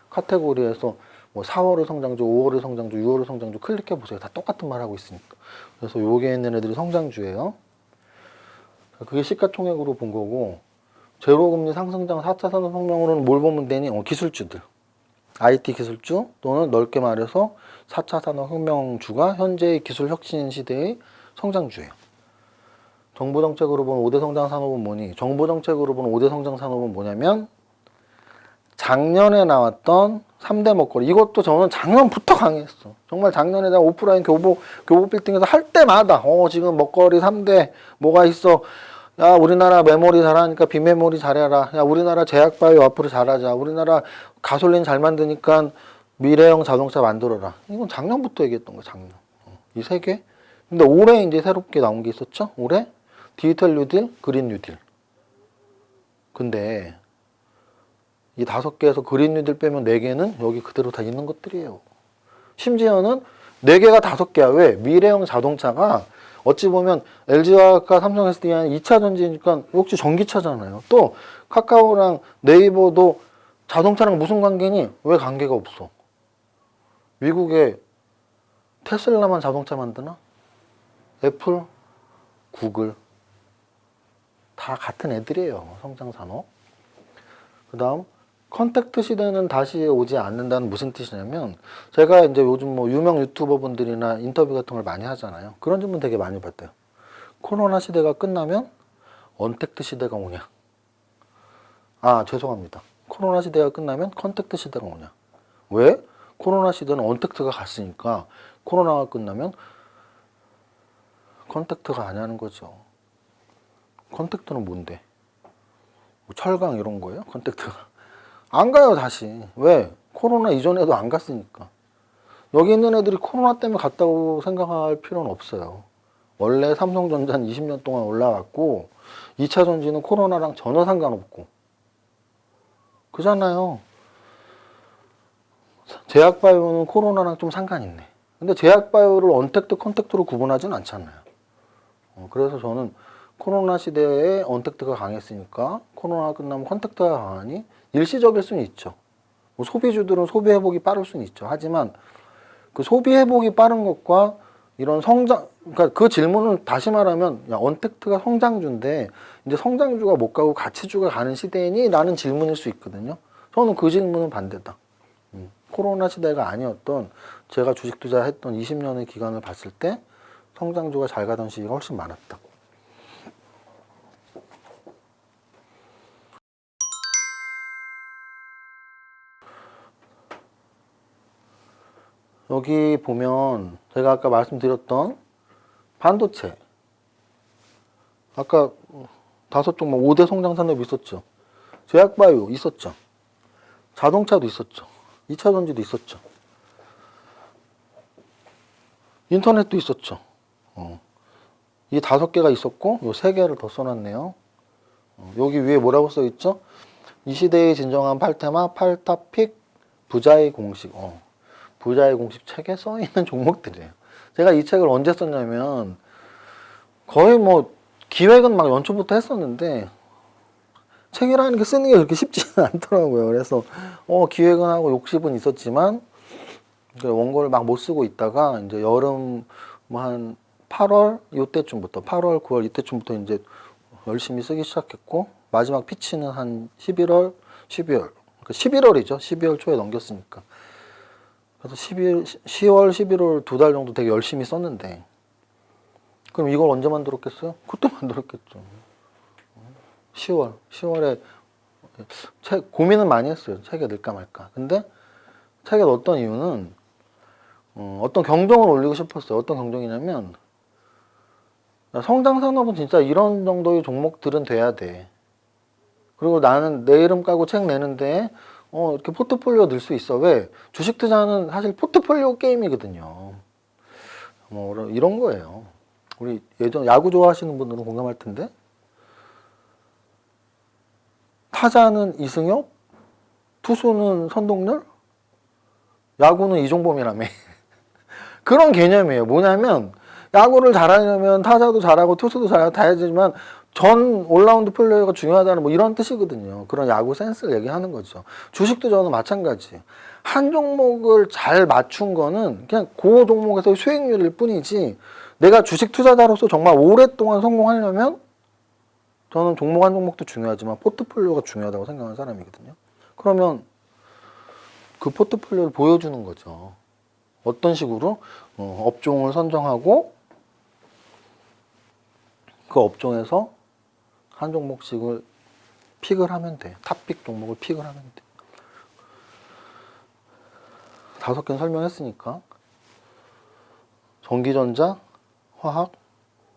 카테고리에서 뭐 4월의 성장주, 5월의 성장주, 6월의 성장주 클릭해 보세요. 다 똑같은 말 하고 있으니까. 그래서 여기에 있는 애들이 성장주예요. 그게 시가총액으로 본 거고 제로금리 상승장 4차 산업혁명으로는 뭘 보면 되니? 기술주들. IT 기술주 또는 넓게 말해서 4차 산업혁명주가 현재의 기술 혁신 시대의 성장주예요. 정부정책으로 본 5대 성장 산업은 뭐니? 정부정책으로 본 5대 성장 산업은 뭐냐면 작년에 나왔던 3대 먹거리. 이것도 저는 작년부터 강의했어. 정말 작년에 내가 오프라인 교보 빌딩에서 할 때마다 지금 먹거리 3대 뭐가 있어. 야, 우리나라 메모리 잘하니까 비메모리 잘해라. 야, 우리나라 제약바이오 앞으로 잘하자. 우리나라 가솔린 잘 만드니까 미래형 자동차 만들어라. 이건 작년부터 얘기했던 거야, 작년. 이 세 개. 근데 올해 이제 새롭게 나온 게 있었죠? 올해 디지털 뉴딜, 그린 뉴딜. 근데 이 5개에서 그린 뉴딜 빼면 4개는 여기 그대로 다 있는 것들이에요. 심지어는 4개가 5개야. 왜? 미래형 자동차가 어찌 보면 LG화학과 삼성 SDI는 2차 전지니까 역시 전기차잖아요. 또 카카오랑 네이버도 자동차랑 무슨 관계니? 왜 관계가 없어? 미국에 테슬라만 자동차 만드나? 애플, 구글 다 같은 애들이에요. 성장산업. 그 다음 컨택트 시대는 다시 오지 않는다는 무슨 뜻이냐면 제가 이제 요즘 뭐 유명 유튜버 분들이나 인터뷰 같은 걸 많이 하잖아요. 그런 질문 되게 많이 받대요. 코로나 시대가 끝나면 언택트 시대가 오냐? 아, 죄송합니다. 코로나 시대가 끝나면 컨택트 시대가 오냐? 왜? 코로나 시대는 언택트가 갔으니까 코로나가 끝나면 컨택트가 아니라는 거죠. 컨택트는 뭔데? 뭐 철강 이런 거예요? 컨택트가. 안 가요, 다시. 왜? 코로나 이전에도 안 갔으니까. 여기 있는 애들이 코로나 때문에 갔다고 생각할 필요는 없어요. 원래 삼성전자는 20년 동안 올라갔고 2차 전지는 코로나랑 전혀 상관없고 그잖아요. 제약바이오는 코로나랑 좀 상관이 있네. 근데 제약바이오를 언택트, 컨택트로 구분하진 않잖아요. 그래서 저는 코로나 시대에 언택트가 강했으니까 코로나가 끝나면 컨택트가 강하니 일시적일 수는 있죠. 뭐 소비주들은 소비 회복이 빠를 수는 있죠. 하지만 그 소비 회복이 빠른 것과 이런 성장, 그러니까 그 질문은 다시 말하면 야, 언택트가 성장주인데 이제 성장주가 못 가고 가치주가 가는 시대니? 라는 질문일 수 있거든요. 저는 그 질문은 반대다. 코로나 시대가 아니었던 제가 주식 투자했던 20년의 기간을 봤을 때 성장주가 잘 가던 시기가 훨씬 많았다. 여기 보면 제가 아까 말씀드렸던 반도체 아까 5종목 5대 성장 산업이 있었죠. 제약바이오 있었죠. 자동차도 있었죠. 2차 전지도 있었죠. 인터넷도 있었죠. 이 5개가 있었고 요 3개를 더 써놨네요. 여기 위에 뭐라고 써있죠? 이 시대의 진정한 8테마 8타픽 부자의 공식. 부자의 공식 책에 써있는 종목들이에요. 제가 이 책을 언제 썼냐면 거의 뭐 기획은 막 연초부터 했었는데 책이라는 게 쓰는 게 그렇게 쉽지는 않더라고요. 그래서 기획은 하고 욕심은 있었지만 원고를 막 못 쓰고 있다가 이제 여름 뭐 한 8월 이때쯤부터 8월 9월 이때쯤부터 이제 열심히 쓰기 시작했고 마지막 피치는 한 11월 12월 그러니까 11월이죠. 12월 초에 넘겼으니까 그래서 10월 11월 2달 정도 되게 열심히 썼는데 그럼 이걸 언제 만들었겠어요? 그때 만들었겠죠. 10월에 책 고민은 많이 했어요. 책에 넣을까 말까. 근데 책에 넣었던 이유는 어떤 경종을 올리고 싶었어요. 어떤 경종이냐면 성장 산업은 진짜 이런 정도의 종목들은 돼야 돼. 그리고 나는 내 이름 까고 책 내는데 이렇게 포트폴리오 넣을 수 있어. 왜? 주식 투자는 사실 포트폴리오 게임이거든요. 뭐 이런 거예요. 우리 예전 야구 좋아하시는 분들은 공감할 텐데 타자는 이승엽, 투수는 선동열, 야구는 이종범이라며. 그런 개념이에요. 뭐냐면 야구를 잘하려면 타자도 잘하고 투수도 잘하고 다 해야지만 전 올라운드 플레이어가 중요하다는 뭐 이런 뜻이거든요. 그런 야구 센스를 얘기하는 거죠. 주식도 저는 마찬가지. 한 종목을 잘 맞춘 거는 그냥 그 종목에서의 수익률일 뿐이지 내가 주식 투자자로서 정말 오랫동안 성공하려면 저는 종목 한 종목도 중요하지만 포트폴리오가 중요하다고 생각하는 사람이거든요. 그러면 그 포트폴리오를 보여주는 거죠. 어떤 식으로? 업종을 선정하고 그 업종에서 한 종목씩을 픽을 하면 돼. 탑픽 종목을 픽을 하면 돼. 5개는 설명했으니까. 전기전자, 화학,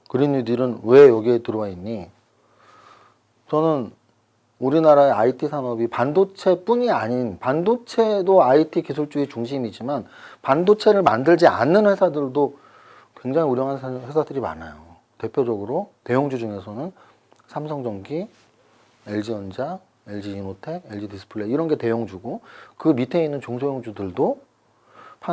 그린 뉴딜은 왜 여기에 들어와 있니? 저는 우리나라의 IT 산업이 반도체뿐이 아닌, 반도체도 IT 기술주의 중심이지만 반도체를 만들지 않는 회사들도 굉장히 우량한 회사들이 많아요. 대표적으로 대형주 중에서는 삼성전기, LG전자, LG이노텍, LG디스플레이 이런 게 대형주고, 그 밑에 있는 중소형주들도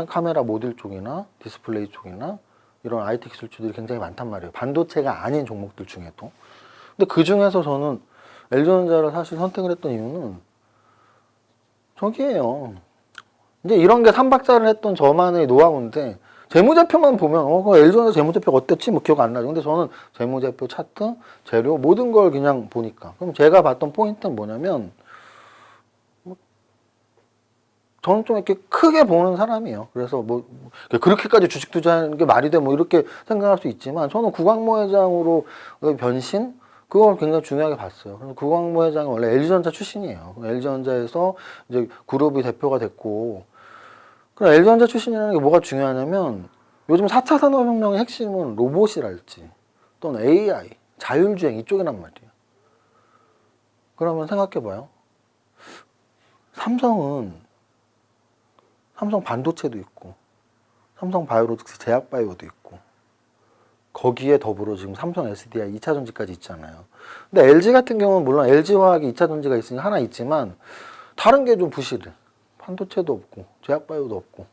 카메라 모듈 쪽이나 디스플레이 쪽이나 이런 IT 기술주들이 굉장히 많단 말이에요. 반도체가 아닌 종목들 중에도. 근데 그 중에서 저는 LG전자를 사실 선택을 했던 이유는 저기예요. 이제 이런 게 삼박자를 했던 저만의 노하우인데, 재무제표만 보면 그 LG전자 재무제표가 어땠지? 뭐 기억 안 나죠. 근데 저는 재무제표, 차트, 재료 모든 걸 그냥 보니까. 그럼 제가 봤던 포인트는 뭐냐면, 저는 좀 이렇게 크게 보는 사람이에요. 그래서 뭐 그렇게까지 주식 투자하는 게 말이 돼 뭐 이렇게 생각할 수 있지만, 저는 구광모 회장으로 변신, 그걸 굉장히 중요하게 봤어요. 그래서 구광모 회장은 원래 LG전자 출신이에요. LG전자에서 이제 그룹이 대표가 됐고, 그럼 LG전자 출신이라는 게 뭐가 중요하냐면, 요즘 4차 산업혁명의 핵심은 로봇이랄지 또는 AI, 자율주행 이쪽이란 말이에요. 그러면 생각해봐요. 삼성 반도체도 있고, 삼성 바이오로직스 제약바이오도 있고, 거기에 더불어 지금 삼성 SDI 2차 전지까지 있잖아요. 근데 LG 같은 경우는 물론 LG화학이 2차 전지가 있으니 하나 있지만, 다른 게 좀 부실해. 반도체도 없고, 제약바이오도 없고.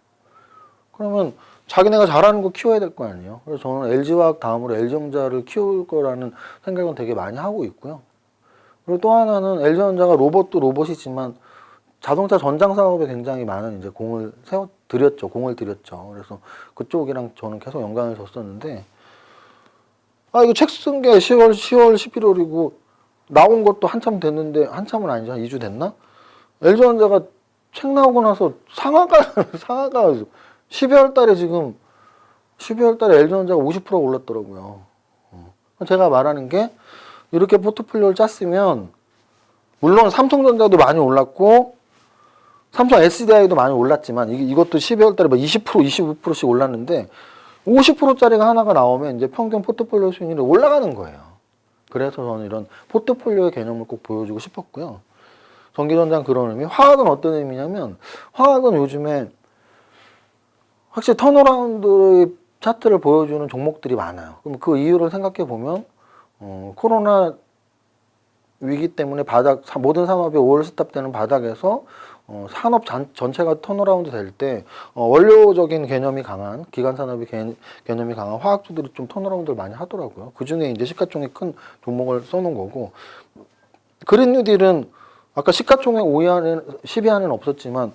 그러면 자기네가 잘하는 거 키워야 될 거 아니에요. 그래서 저는 LG화학 다음으로 LG전자를 키울 거라는 생각은 되게 많이 하고 있고요. 그리고 또 하나는 LG전자가 로봇도 로봇이지만 자동차 전장 사업에 굉장히 많은 이제 공을 들였죠. 그래서 그쪽이랑 저는 계속 연관을 줬었는데, 이거 책 쓴 게 10월, 11월이고, 나온 것도 한참 됐는데, 한참은 아니죠. 한 2주 됐나? LG전자가 책 나오고 나서 상하가 12월 달에 지금, 12월 달에 LG전자가 50% 올랐더라고요. 제가 말하는 게, 이렇게 포트폴리오를 짰으면, 물론 삼성전자도 많이 올랐고, 삼성 SDI도 많이 올랐지만, 이것도 12월 달에 뭐 20%, 25%씩 올랐는데, 50%짜리가 하나가 나오면 이제 평균 포트폴리오 수익률이 올라가는 거예요. 그래서 저는 이런 포트폴리오의 개념을 꼭 보여주고 싶었고요. 전기전자는 그런 의미. 화학은 어떤 의미냐면, 화학은 요즘에 확실히 턴어라운드의 차트를 보여주는 종목들이 많아요. 그럼 그 이유를 생각해 보면, 코로나 위기 때문에 모든 산업이 올스탑 되는 바닥에서 산업 전체가 턴어라운드 될 때 원료적인 개념이 강한, 기간 산업이 개념이 강한 화학주들이 좀 턴어라운드를 많이 하더라고요. 그 중에 이제 시가총액 큰 종목을 써놓은 거고, 그린 뉴딜은 아까 시가총액 5위 안에 10위 안에는 없었지만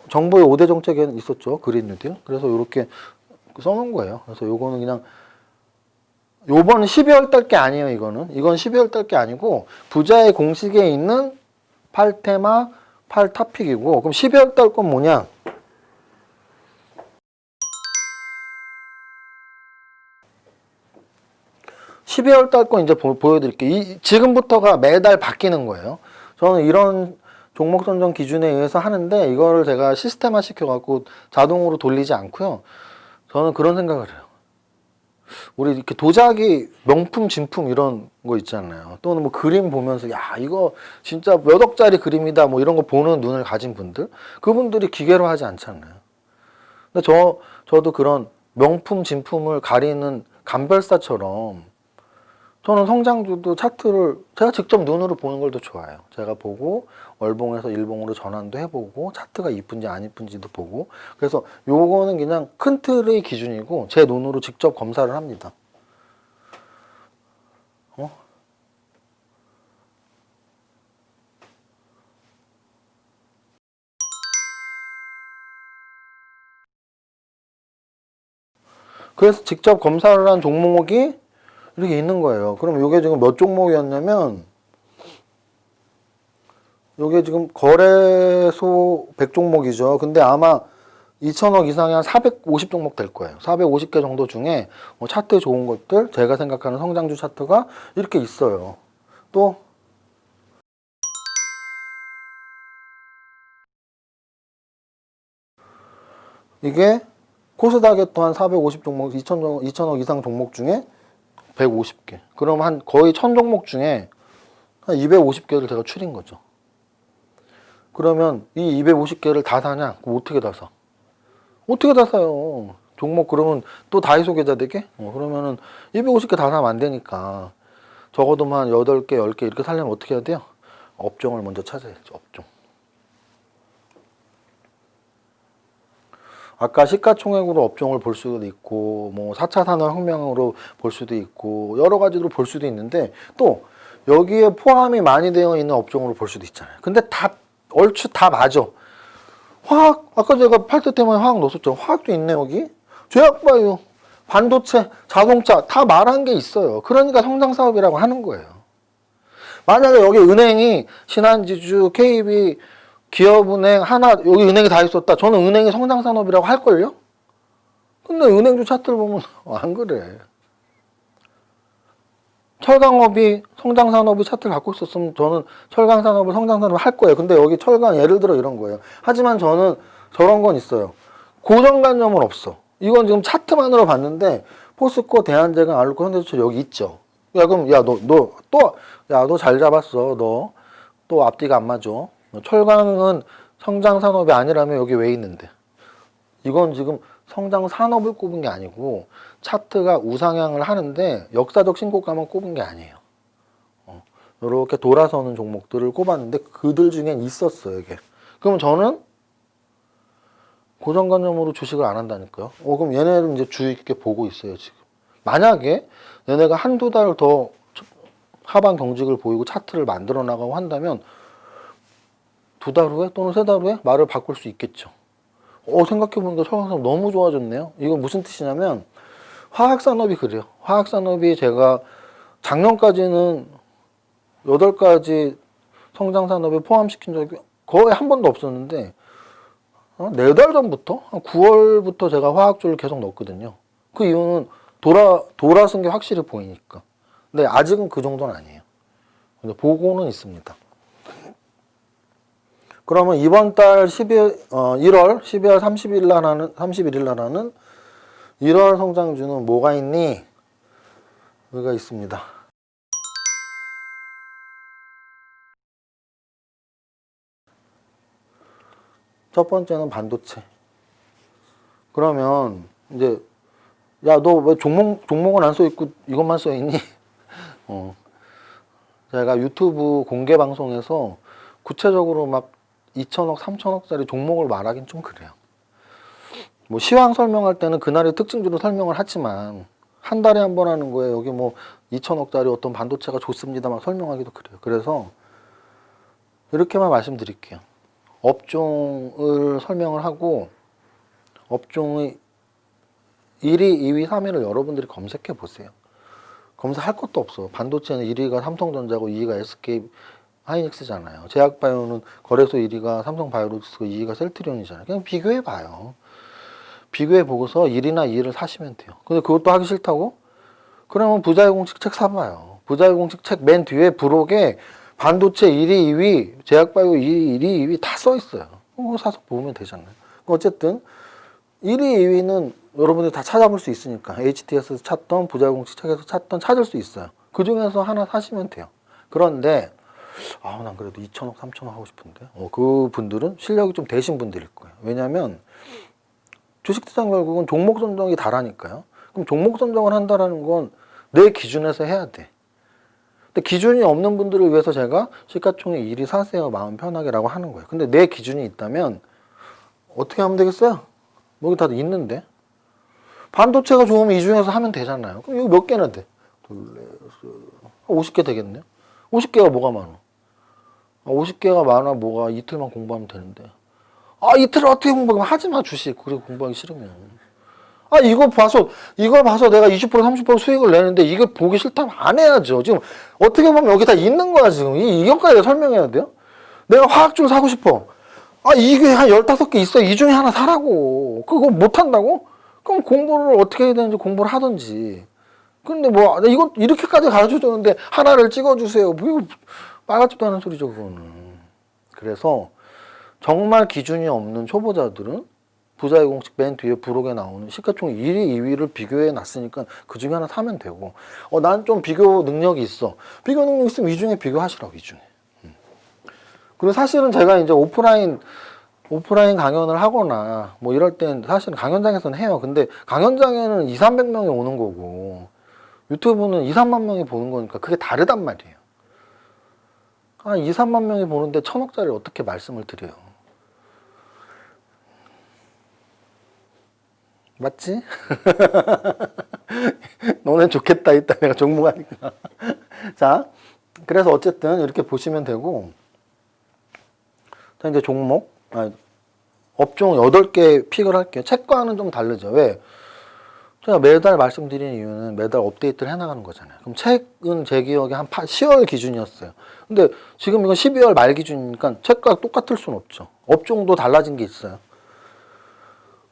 정부의 5대 정책에는 있었죠. 그린 뉴딜. 그래서 이렇게 써놓은 거예요. 그래서 요거는 그냥 요번 12월 달 게 아니에요. 이건 12월 달 게 아니고 부자의 공식에 있는 8테마 8타픽이고, 그럼 12월 달 건 뭐냐? 12월 달 건 이제 보여드릴게요. 지금부터가 매달 바뀌는 거예요. 저는 이런 종목 선정 기준에 의해서 하는데, 이거를 제가 시스템화 시켜갖고 자동으로 돌리지 않고요. 저는 그런 생각을 해요. 우리 이렇게 도자기 명품 진품 이런 거 있잖아요. 또는 뭐 그림 보면서 야 이거 진짜 몇 억짜리 그림이다 뭐 이런 거 보는 눈을 가진 분들, 그분들이 기계로 하지 않잖아요. 근데 저도 그런 명품 진품을 가리는 감별사처럼, 저는 성장주도 차트를 제가 직접 눈으로 보는 걸 더 좋아해요. 제가 보고 월봉에서 일봉으로 전환도 해보고, 차트가 이쁜지 안 이쁜지도 보고. 그래서 요거는 그냥 큰 틀의 기준이고 제 눈으로 직접 검사를 합니다. 그래서 직접 검사를 한 종목이 이렇게 있는 거예요. 그럼 이게 지금 몇 종목이었냐면, 이게 지금 거래소 100종목이죠. 근데 아마 2천억 이상이 한 450종목 될 거예요. 450개 정도 중에 차트 좋은 것들, 제가 생각하는 성장주 차트가 이렇게 있어요. 또 이게 코스닥에 또 한 450 종목, 2천억 이상 종목 중에 150개. 그럼 한 거의 1000 종목 중에 한 250개를 제가 추린 거죠. 그러면 이 250개를 다 사냐? 그럼 어떻게 다 사? 어떻게 다 사요? 종목 그러면 또 다이소 계좌 되게? 그러면은 250개 다 사면 안 되니까 적어도 한 8개, 10개 이렇게 살려면 어떻게 해야 돼요? 업종을 먼저 찾아야죠. 업종. 아까 시가총액으로 업종을 볼 수도 있고 뭐 4차 산업혁명으로 볼 수도 있고 여러 가지로 볼 수도 있는데 또 여기에 포함이 많이 되어 있는 업종으로 볼 수도 있잖아요. 근데 다 얼추 다 맞아. 화학, 아까 제가 팔트 때문에 화학 넣었었죠. 화학도 있네 여기. 제약바이오, 반도체, 자동차 다 말한 게 있어요. 그러니까 성장사업이라고 하는 거예요. 만약에 여기 은행이 신한지주, KB, 기업은행, 하나 여기 은행이 다 있었다. 저는 은행이 성장산업이라고 할걸요? 근데 은행주 차트를 보면 안 그래. 철강업이 성장산업이 차트를 갖고 있었으면 저는 철강산업을 성장산업을 할 거예요. 근데 여기 철강 예를 들어 이런 거예요. 하지만 저는 저런 건 있어요. 고정관념은 없어. 이건 지금 차트만으로 봤는데 포스코, 대한제강, 알루코, 현대제철 여기 있죠. 야 그럼 야 너 잘 잡았어. 너 또 앞뒤가 안 맞아. 철강은 성장산업이 아니라면 여기 왜 있는데? 이건 지금 성장산업을 꼽은 게 아니고 차트가 우상향을 하는데 역사적 신고가만 꼽은 게 아니에요. 이렇게 돌아서는 종목들을 꼽았는데 그들 중엔 있었어요. 이게. 그럼 저는 고정관념으로 주식을 안 한다니까요. 그럼 얘네를 이제 주의 깊게 보고 있어요. 지금. 만약에 얘네가 한두 달 더 하방 경직을 보이고 차트를 만들어 나가고 한다면 2달 후에 또는 3달 후에 말을 바꿀 수 있겠죠. 생각해보니까 철강산업 너무 좋아졌네요. 이건 무슨 뜻이냐면 화학산업이 그래요. 화학산업이 제가 작년까지는 8가지 성장산업에 포함시킨 적이 거의 한 번도 없었는데 4달 전부터 한 9월부터 제가 화학주를 계속 넣었거든요. 그 이유는 돌아선 게 확실히 보이니까. 근데 아직은 그 정도는 아니에요. 근데 보고는 있습니다. 그러면 이번 달 12월 30일 날 하는 1월 성장주는 뭐가 있니? 여기가 있습니다. 첫 번째는 반도체. 그러면 이제 야 너 왜 종목은 안 써 있고 이것만 써 있니? 제가 유튜브 공개 방송에서 구체적으로 막 2천억, 3천억짜리 종목을 말하긴 좀 그래요. 뭐 시황 설명할 때는 그날의 특징주로 설명을 하지만 한 달에 한 번 하는 거에 여기 뭐 2천억짜리 어떤 반도체가 좋습니다 막 설명하기도 그래요. 그래서 이렇게만 말씀드릴게요. 업종을 설명을 하고 업종의 1위, 2위, 3위를 여러분들이 검색해 보세요. 검색할 것도 없어. 반도체는 1위가 삼성전자고 2위가 SK 하이닉스잖아요. 제약바이오는 거래소 1위가 삼성바이오로직스고 2위가 셀트리온이잖아요. 그냥 비교해 봐요. 비교해 보고서 1위나 2위를 사시면 돼요. 근데 그것도 하기 싫다고? 그러면 부자의 공식 책 사봐요. 부자의 공식 책 맨 뒤에 부록에 반도체 1위, 2위, 제약바이오 1위, 2위 다 써 있어요. 그거 사서 보면 되잖아요. 어쨌든 1위, 2위는 여러분들이 다 찾아볼 수 있으니까 HTS에서 찾던 부자의 공식 책에서 찾던 찾을 수 있어요. 그 중에서 하나 사시면 돼요. 그런데 난 그래도 2천억, 3천억 하고 싶은데 그 분들은 실력이 좀 되신 분들일 거예요. 왜냐하면 주식시장 결국은 종목 선정이 다라니까요. 그럼 종목 선정을 한다라는 건 내 기준에서 해야 돼. 근데 기준이 없는 분들을 위해서 제가 시가총액 1위 사세요. 마음 편하게라고 하는 거예요. 근데 내 기준이 있다면 어떻게 하면 되겠어요? 여기 다 있는데. 반도체가 좋으면 이 중에서 하면 되잖아요. 그럼 여기 몇 개나 돼? 50개 되겠네요. 50개가 뭐가 많아? 50개가 많아 뭐가 이틀만 공부하면 되는데. 이틀을 어떻게 공부하면 하지 마 주식. 그리고 공부하기 싫으면. 이거 봐서 내가 20% 30% 수익을 내는데 이거 보기 싫다면 안 해야죠. 지금 어떻게 보면 여기 다 있는 거야 지금. 이것까지 설명해야 돼요? 내가 화학주를 사고 싶어. 이게 한 15개 있어. 이 중에 하나 사라고. 그거 못 한다고? 그럼 공부를 어떻게 해야 되는지 공부를 하든지. 근데 뭐 이거 이렇게까지 가르쳐 주는데 하나를 찍어주세요. 뭐 말 같지도 않은 소리죠 그거는. 그래서 정말 기준이 없는 초보자들은 부자의 공식 맨 뒤에 부록에 나오는 시가총 1위, 2위를 비교해 놨으니까 그 중에 하나 사면 되고, 난 좀 비교 능력이 있어. 비교 능력 있으면 이 중에 비교하시라고, 이 중에. 그리고 사실은 제가 이제 오프라인 강연을 하거나 뭐 이럴 땐 사실은 강연장에서는 해요. 근데 강연장에는 2, 300명이 오는 거고 유튜브는 2, 3만 명이 보는 거니까 그게 다르단 말이에요. 한 2, 3만 명이 보는데 1,000억짜리 어떻게 말씀을 드려요? 맞지? 너네 좋겠다 이따 내가 종목하니까. 자, 그래서 어쨌든 이렇게 보시면 되고, 자 이제 종목, 업종 8개 픽을 할게요. 책과는 좀 다르죠. 왜? 제가 매달 말씀드리는 이유는 매달 업데이트를 해나가는 거잖아요. 그럼 책은 제 기억에 한 10월 기준이었어요. 근데 지금 이건 12월 말 기준이니까 책과 똑같을 수는 없죠. 업종도 달라진 게 있어요.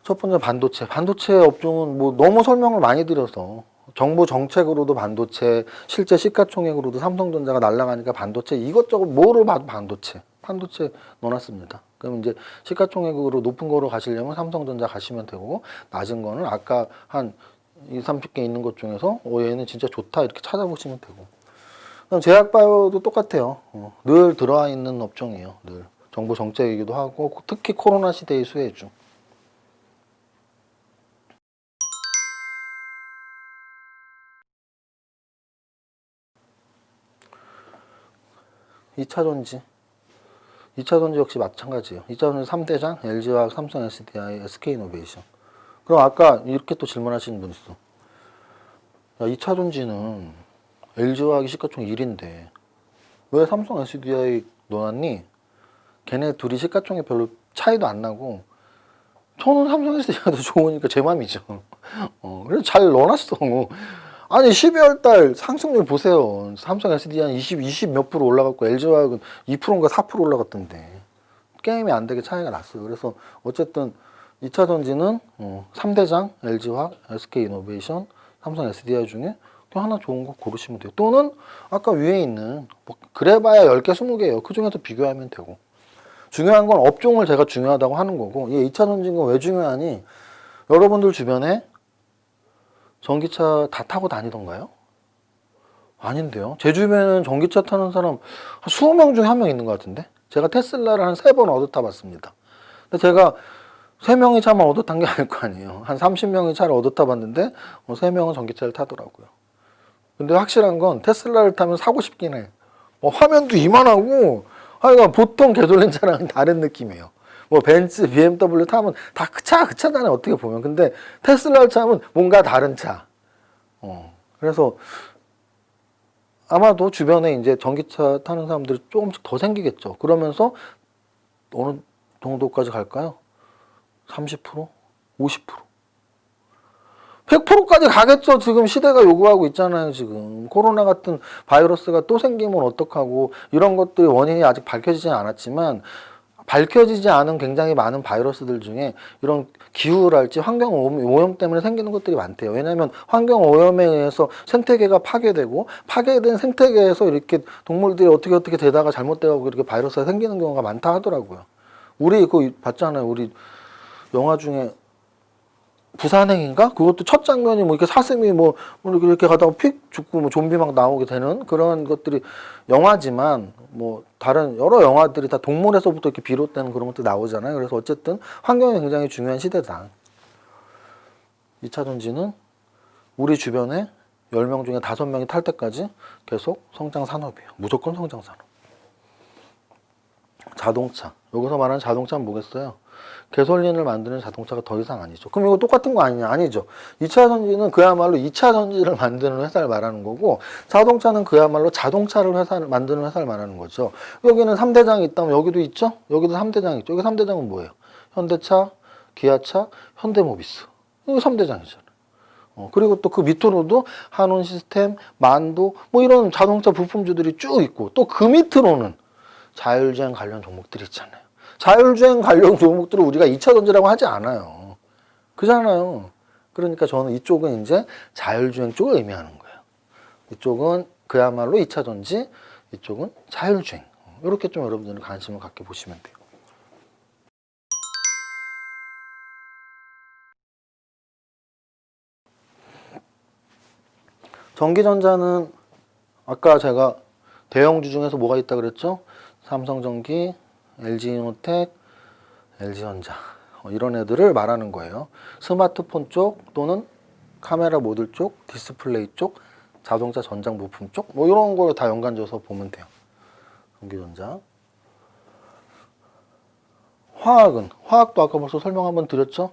첫 번째 반도체. 반도체 업종은 뭐 너무 설명을 많이 드려서 정부 정책으로도 반도체, 실제 시가총액으로도 삼성전자가 날아가니까 반도체 이것저것 뭐로 봐도 반도체 넣어놨습니다. 그럼 이제 시가총액으로 높은 거로 가시려면 삼성전자 가시면 되고 낮은 거는 아까 한 20, 30개 있는 것 중에서 얘는 진짜 좋다 이렇게 찾아보시면 되고. 그럼 제약바이오도 똑같아요. 늘 들어와 있는 업종이에요. 늘 정부 정책이기도 하고 특히 코로나 시대의 수혜주. 2차전지. 2차전지 역시 마찬가지예요. 2차전지 3대장, LG화학, 삼성 SDI, SK이노베이션. 그럼 아까 이렇게 또 질문하시는 분 있어. 야, 2차전지는 LG화학이 시가총 1인데 왜 삼성 SDI 넣어놨니? 걔네 둘이 시가총액 별로 차이도 안 나고 저는 삼성 SDI가 더 좋으니까 제 맘이죠. 그래서 잘 넣어놨어. 아니 12월 달 상승률 보세요. 삼성 SDI는 20 몇 프로 올라갔고 LG화학은 2%인가 4% 올라갔던데 게임이 안 되게 차이가 났어요. 그래서 어쨌든 2차 전지는 3대장 LG화학, SK이노베이션, 삼성 SDI 중에 하나 좋은 거 고르시면 돼요. 또는 아까 위에 있는 뭐 그래봐야 10개, 20개예요. 그 중에서 비교하면 되고. 중요한 건 업종을 제가 중요하다고 하는 거고, 얘 2차 전지인 건 왜 중요하니? 여러분들 주변에 전기차 다 타고 다니던가요? 아닌데요. 제 주변에는 전기차 타는 사람 한 20명 중에 1명 있는 것 같은데? 제가 테슬라를 한 3번 얻어 타봤습니다. 근데 제가 3명이 차만 얻어 탄 게 아닐 거 아니에요. 한 30명이 차를 얻어 타봤는데 3명은 전기차를 타더라고요. 근데 확실한 건 테슬라를 타면 사고 싶긴 해. 화면도 이만하고 하여간 보통 가솔린 차랑은 다른 느낌이에요. 뭐 벤츠, BMW 타면 다 그 차잖아요. 어떻게 보면. 근데 테슬라를 타면 뭔가 다른 차. 그래서 아마도 주변에 이제 전기차 타는 사람들이 조금씩 더 생기겠죠. 그러면서 어느 정도까지 갈까요? 30%? 50%? 100%까지 가겠죠. 지금 시대가 요구하고 있잖아요. 지금 코로나 같은 바이러스가 또 생기면 어떡하고, 이런 것들이 원인이 아직 밝혀지진 않았지만 밝혀지지 않은 굉장히 많은 바이러스들 중에 이런 기후랄지 환경 오염 때문에 생기는 것들이 많대요. 왜냐하면 환경 오염에 의해서 생태계가 파괴되고, 파괴된 생태계에서 이렇게 동물들이 어떻게 되다가 잘못되고 이렇게 바이러스가 생기는 경우가 많다 하더라고요. 우리 그거 봤잖아요. 우리 영화 중에 부산행인가? 그것도 첫 장면이 뭐 이렇게 사슴이 뭐 이렇게 가다가 픽 죽고 뭐 좀비 막 나오게 되는 그런 것들이 영화지만, 뭐 다른 여러 영화들이 다 동물에서부터 이렇게 비롯되는 그런 것들이 나오잖아요. 그래서 어쨌든 환경이 굉장히 중요한 시대다. 2차 전지는 우리 주변에 10명 중에 5명이 탈 때까지 계속 성장 산업이에요. 무조건 성장 산업. 자동차. 여기서 말하는 자동차는 뭐겠어요? 가솔린을 만드는 자동차가 더 이상 아니죠. 그럼 이거 똑같은 거 아니냐? 아니죠. 2차 전지는 그야말로 2차 전지를 만드는 회사를 말하는 거고, 자동차는 그야말로 자동차를 만드는 회사를 말하는 거죠. 여기는 3대장이 있다면 여기도 있죠? 여기도 3대장이 있죠. 여기 3대장은 뭐예요? 현대차, 기아차, 현대모비스. 이거 3대장이잖아요. 그리고 또 그 밑으로도 한온 시스템, 만도, 뭐 이런 자동차 부품주들이 쭉 있고, 또 그 밑으로는 자율주행 관련 종목들이 있잖아요. 자율주행 관련 종목들을 우리가 2차 전지라고 하지 않아요. 그잖아요. 그러니까 저는 이쪽은 이제 자율주행 쪽을 의미하는 거예요. 이쪽은 그야말로 2차 전지, 이쪽은 자율주행. 이렇게 좀 여러분들은 관심을 갖게 보시면 돼요. 전기전자는 아까 제가 대형주 중에서 뭐가 있다 그랬죠? 삼성전기, LG이노텍, LG전자 이런 애들을 말하는 거예요. 스마트폰 쪽 또는 카메라 모듈 쪽, 디스플레이 쪽, 자동차 전장 부품 쪽 뭐 이런 걸 다 연관져서 보면 돼요. 전기전자. 화학도 아까 벌써 설명 한번 드렸죠?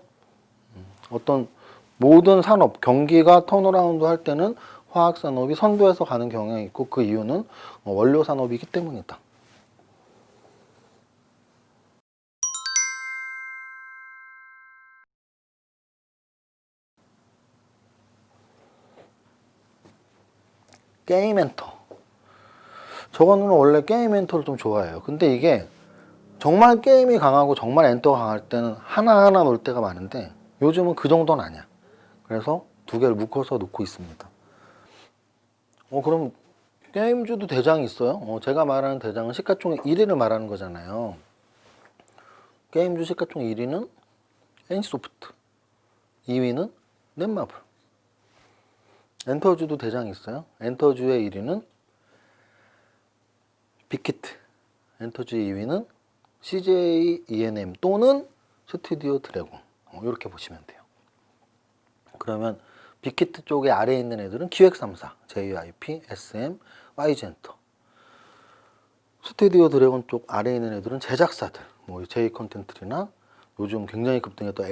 어떤 모든 산업, 경기가 턴어라운드 할 때는 화학 산업이 선두에서 가는 경향이 있고 그 이유는 원료 산업이기 때문이다. 게임 엔터. 저거는 원래 게임 엔터를 좀 좋아해요. 근데 이게 정말 게임이 강하고 정말 엔터가 강할 때는 하나하나 놓을 때가 많은데 요즘은 그 정도는 아니야. 그래서 두 개를 묶어서 놓고 있습니다. 그럼 게임주도 대장이 있어요? 제가 말하는 대장은 시가총액 1위를 말하는 거잖아요. 게임주 시가총액 1위는 NC소프트, 2위는 넷마블. 엔터주도 대장이 있어요. 엔터주의 1위는 빅히트, 엔터주의 2위는 CJ ENM 또는 스튜디오 드래곤. 이렇게 보시면 돼요. 그러면 빅히트 쪽에 아래에 있는 애들은 기획 3사, JYP, SM, YG엔터. 스튜디오 드래곤 쪽 아래에 있는 애들은 제작사들, 뭐 J컨텐츠나 요즘 굉장히 급등했던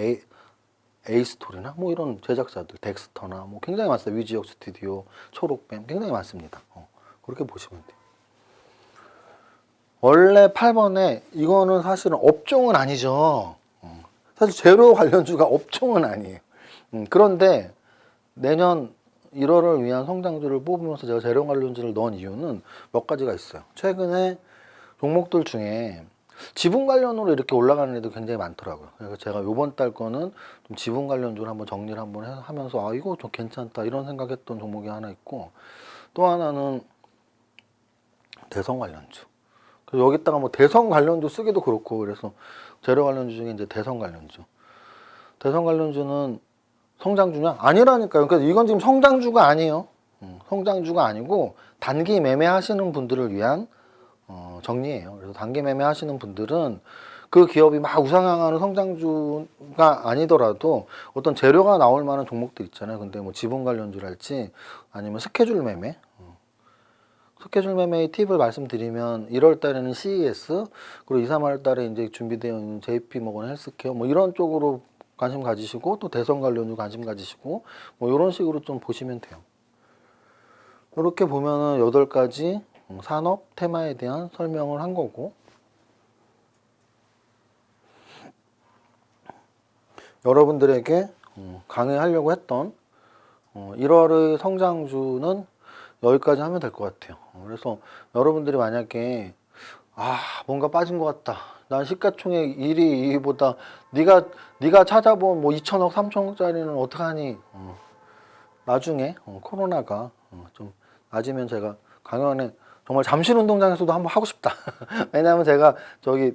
A스토리나 뭐 이런 제작사들, 덱스터나 뭐 굉장히 많습니다. 위지역 스튜디오, 초록뱀 굉장히 많습니다. 그렇게 보시면 돼요. 원래 8번에 이거는 사실은 업종은 아니죠. 사실 재료 관련주가 업종은 아니에요. 그런데 내년 1월을 위한 성장주를 뽑으면서 제가 재료 관련주를 넣은 이유는 몇 가지가 있어요. 최근에 종목들 중에 지분 관련으로 이렇게 올라가는 애도 굉장히 많더라고요. 그래서 제가 요번 달 거는 좀 지분 관련주를 한번 정리를 한번 하면서 이거 좀 괜찮다 이런 생각했던 종목이 하나 있고, 또 하나는 대선 관련주. 그래서 여기다가 뭐 대선 관련주 쓰기도 그렇고, 그래서 재료 관련주 중에 이제 대선 관련주. 대선 관련주는 성장주냐? 아니라니까요. 그러니까 이건 지금 성장주가 아니에요. 성장주가 아니고 단기 매매하시는 분들을 위한 정리예요. 그래서 단기 매매하시는 분들은 그 기업이 막 우상향하는 성장주가 아니더라도 어떤 재료가 나올 만한 종목들 있잖아요. 근데 뭐 지분 관련주랄지 아니면 스케줄 매매. 스케줄 매매의 팁을 말씀드리면 1월 달에는 CES, 그리고 2, 3월 달에 이제 준비되어 있는 JP모건 헬스케어 뭐 이런 쪽으로 관심 가지시고, 또 대선 관련주 관심 가지시고 뭐 이런 식으로 좀 보시면 돼요. 이렇게 보면은 8가지 산업 테마에 대한 설명을 한 거고, 여러분들에게 강의하려고 했던 1월의 성장주는 여기까지 하면 될 것 같아요. 그래서 여러분들이 만약에 뭔가 빠진 것 같다, 난 시가총액 1위 2위보다 네가 찾아본 뭐 2천억 3천억짜리는 어떡하니, 나중에 코로나가 좀 낮으면 제가 강연에 정말 잠실운동장에서도 한번 하고 싶다. 왜냐하면 제가 저기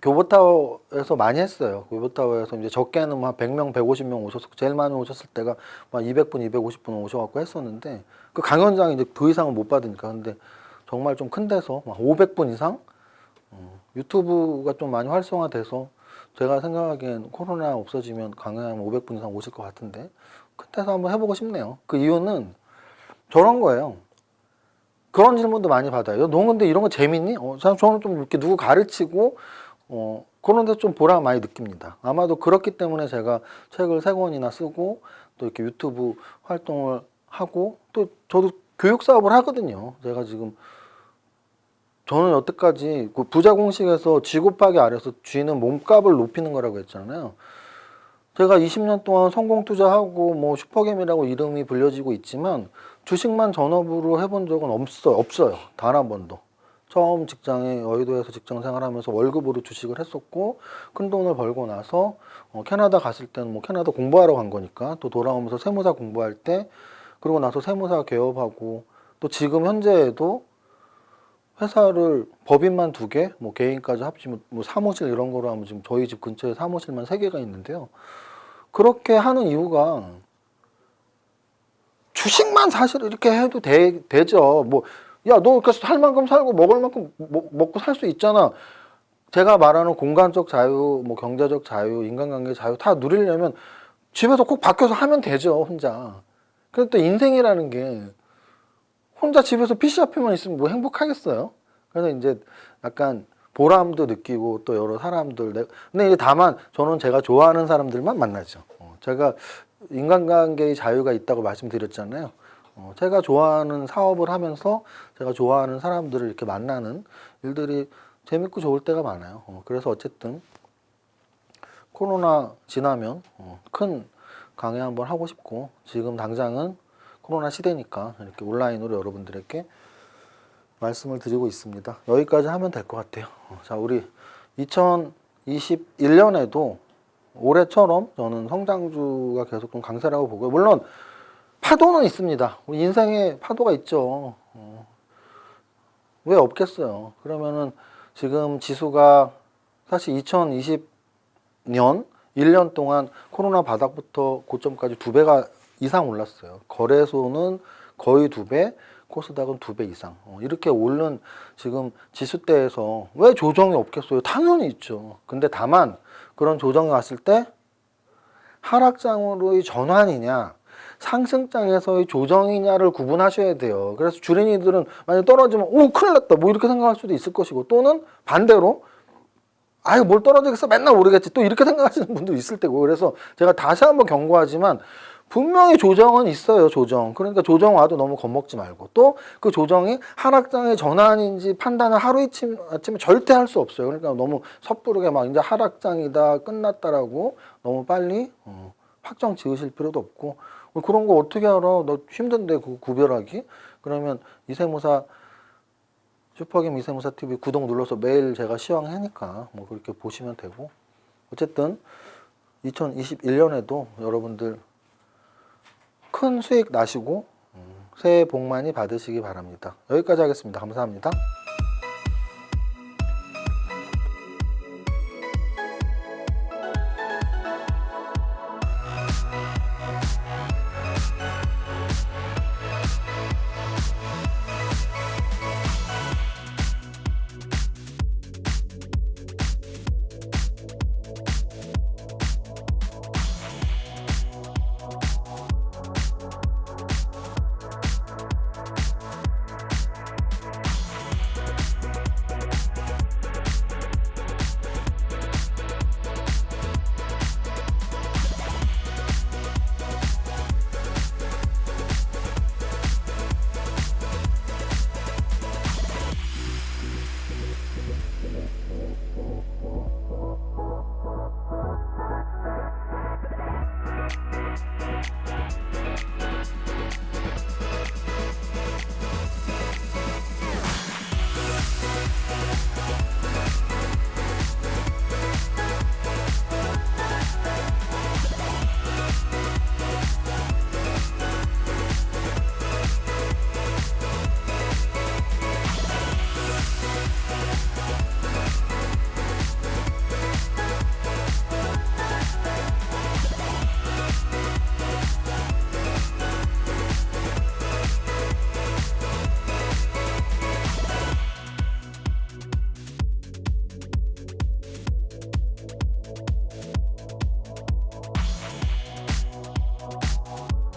교보타워에서 많이 했어요. 교보타워에서 이제 적게는 한 100명, 150명 오셨고, 제일 많이 오셨을 때가 막 200분, 250분 오셔갖고 했었는데, 그 강연장이 이제 그 이상은 못 받으니까. 근데 정말 좀 큰 데서 막 500분 이상? 유튜브가 좀 많이 활성화돼서 제가 생각하기엔 코로나 없어지면 강연하면 500분 이상 오실 것 같은데, 큰 데서 한번 해보고 싶네요. 그 이유는 저런 거예요. 그런 질문도 많이 받아요. 너 근데 이런 거 재밌니? 저는 좀 이렇게 누구 가르치고 그런 데 좀 보람 많이 느낍니다. 아마도 그렇기 때문에 제가 책을 3권이나 쓰고 또 이렇게 유튜브 활동을 하고, 또 저도 교육 사업을 하거든요. 제가 지금, 저는 여태까지 그 부자 공식에서 G 곱하기 R에서 G는 몸값을 높이는 거라고 했잖아요. 제가 20년 동안 성공 투자하고 뭐 슈퍼겜이라고 이름이 불려지고 있지만 주식만 전업으로 해본 적은 없어요. 단 한 번도. 처음 직장에 여의도에서 직장 생활하면서 월급으로 주식을 했었고, 큰 돈을 벌고 나서 캐나다 갔을 때는 뭐 캐나다 공부하러 간 거니까 또 돌아오면서 세무사 공부할 때, 그러고 나서 세무사 개업하고, 또 지금 현재에도 회사를 법인만 2개, 뭐 개인까지 합치면 뭐 사무실 이런 거로 하면 지금 저희 집 근처에 사무실만 3개가 있는데요. 그렇게 하는 이유가 주식만 사실 이렇게 해도 되죠. 뭐, 야, 너 그래서 살 만큼 살고 먹을 만큼 먹고 살 수 있잖아. 제가 말하는 공간적 자유, 뭐 경제적 자유, 인간관계 자유 다 누리려면 집에서 꼭 밖에서 하면 되죠, 혼자. 근데 또 인생이라는 게 혼자 집에서 PC 앞에만 있으면 뭐 행복하겠어요? 그래서 이제 약간 보람도 느끼고 또 여러 사람들. 근데 이제 다만 저는 제가 좋아하는 사람들만 만나죠. 제가 인간관계의 자유가 있다고 말씀드렸잖아요. 제가 좋아하는 사업을 하면서 제가 좋아하는 사람들을 이렇게 만나는 일들이 재밌고 좋을 때가 많아요. 그래서 어쨌든 코로나 지나면 큰 강의 한번 하고 싶고, 지금 당장은 코로나 시대니까 이렇게 온라인으로 여러분들에게 말씀을 드리고 있습니다. 여기까지 하면 될 것 같아요. 자, 우리 2021년에도 올해처럼 저는 성장주가 계속 좀 강세라고 보고요. 물론 파도는 있습니다. 우리 인생에 파도가 있죠. 왜 없겠어요? 그러면은 지금 지수가 사실 2020년 1년 동안 코로나 바닥부터 고점까지 2배가 이상 올랐어요. 거래소는 거의 2배, 코스닥은 2배 이상. 이렇게 오른 지금 지수대에서 왜 조정이 없겠어요? 당연히 있죠. 근데 다만 그런 조정이 왔을 때 하락장으로의 전환이냐, 상승장에서의 조정이냐를 구분하셔야 돼요. 그래서 주린이들은 만약 떨어지면 오 큰일 났다 뭐 이렇게 생각할 수도 있을 것이고, 또는 반대로 아유 뭘 떨어지겠어 맨날 오르겠지 또 이렇게 생각하시는 분도 있을 테고. 그래서 제가 다시 한번 경고하지만 분명히 조정은 있어요. 조정. 그러니까 조정 와도 너무 겁먹지 말고, 또 그 조정이 하락장의 전환인지 판단을 하루아침에 절대 할 수 없어요. 그러니까 너무 섣부르게 막 이제 하락장이다 끝났다라고 너무 빨리 확정 지으실 필요도 없고. 그런 거 어떻게 알아? 너 힘든데 그 구별하기? 그러면 이세무사 슈퍼김 이세무사 TV 구독 눌러서 매일 제가 시황하니까 뭐 그렇게 보시면 되고. 어쨌든 2021년에도 여러분들 큰 수익 나시고 새해 복 많이 받으시기 바랍니다. 여기까지 하겠습니다. 감사합니다.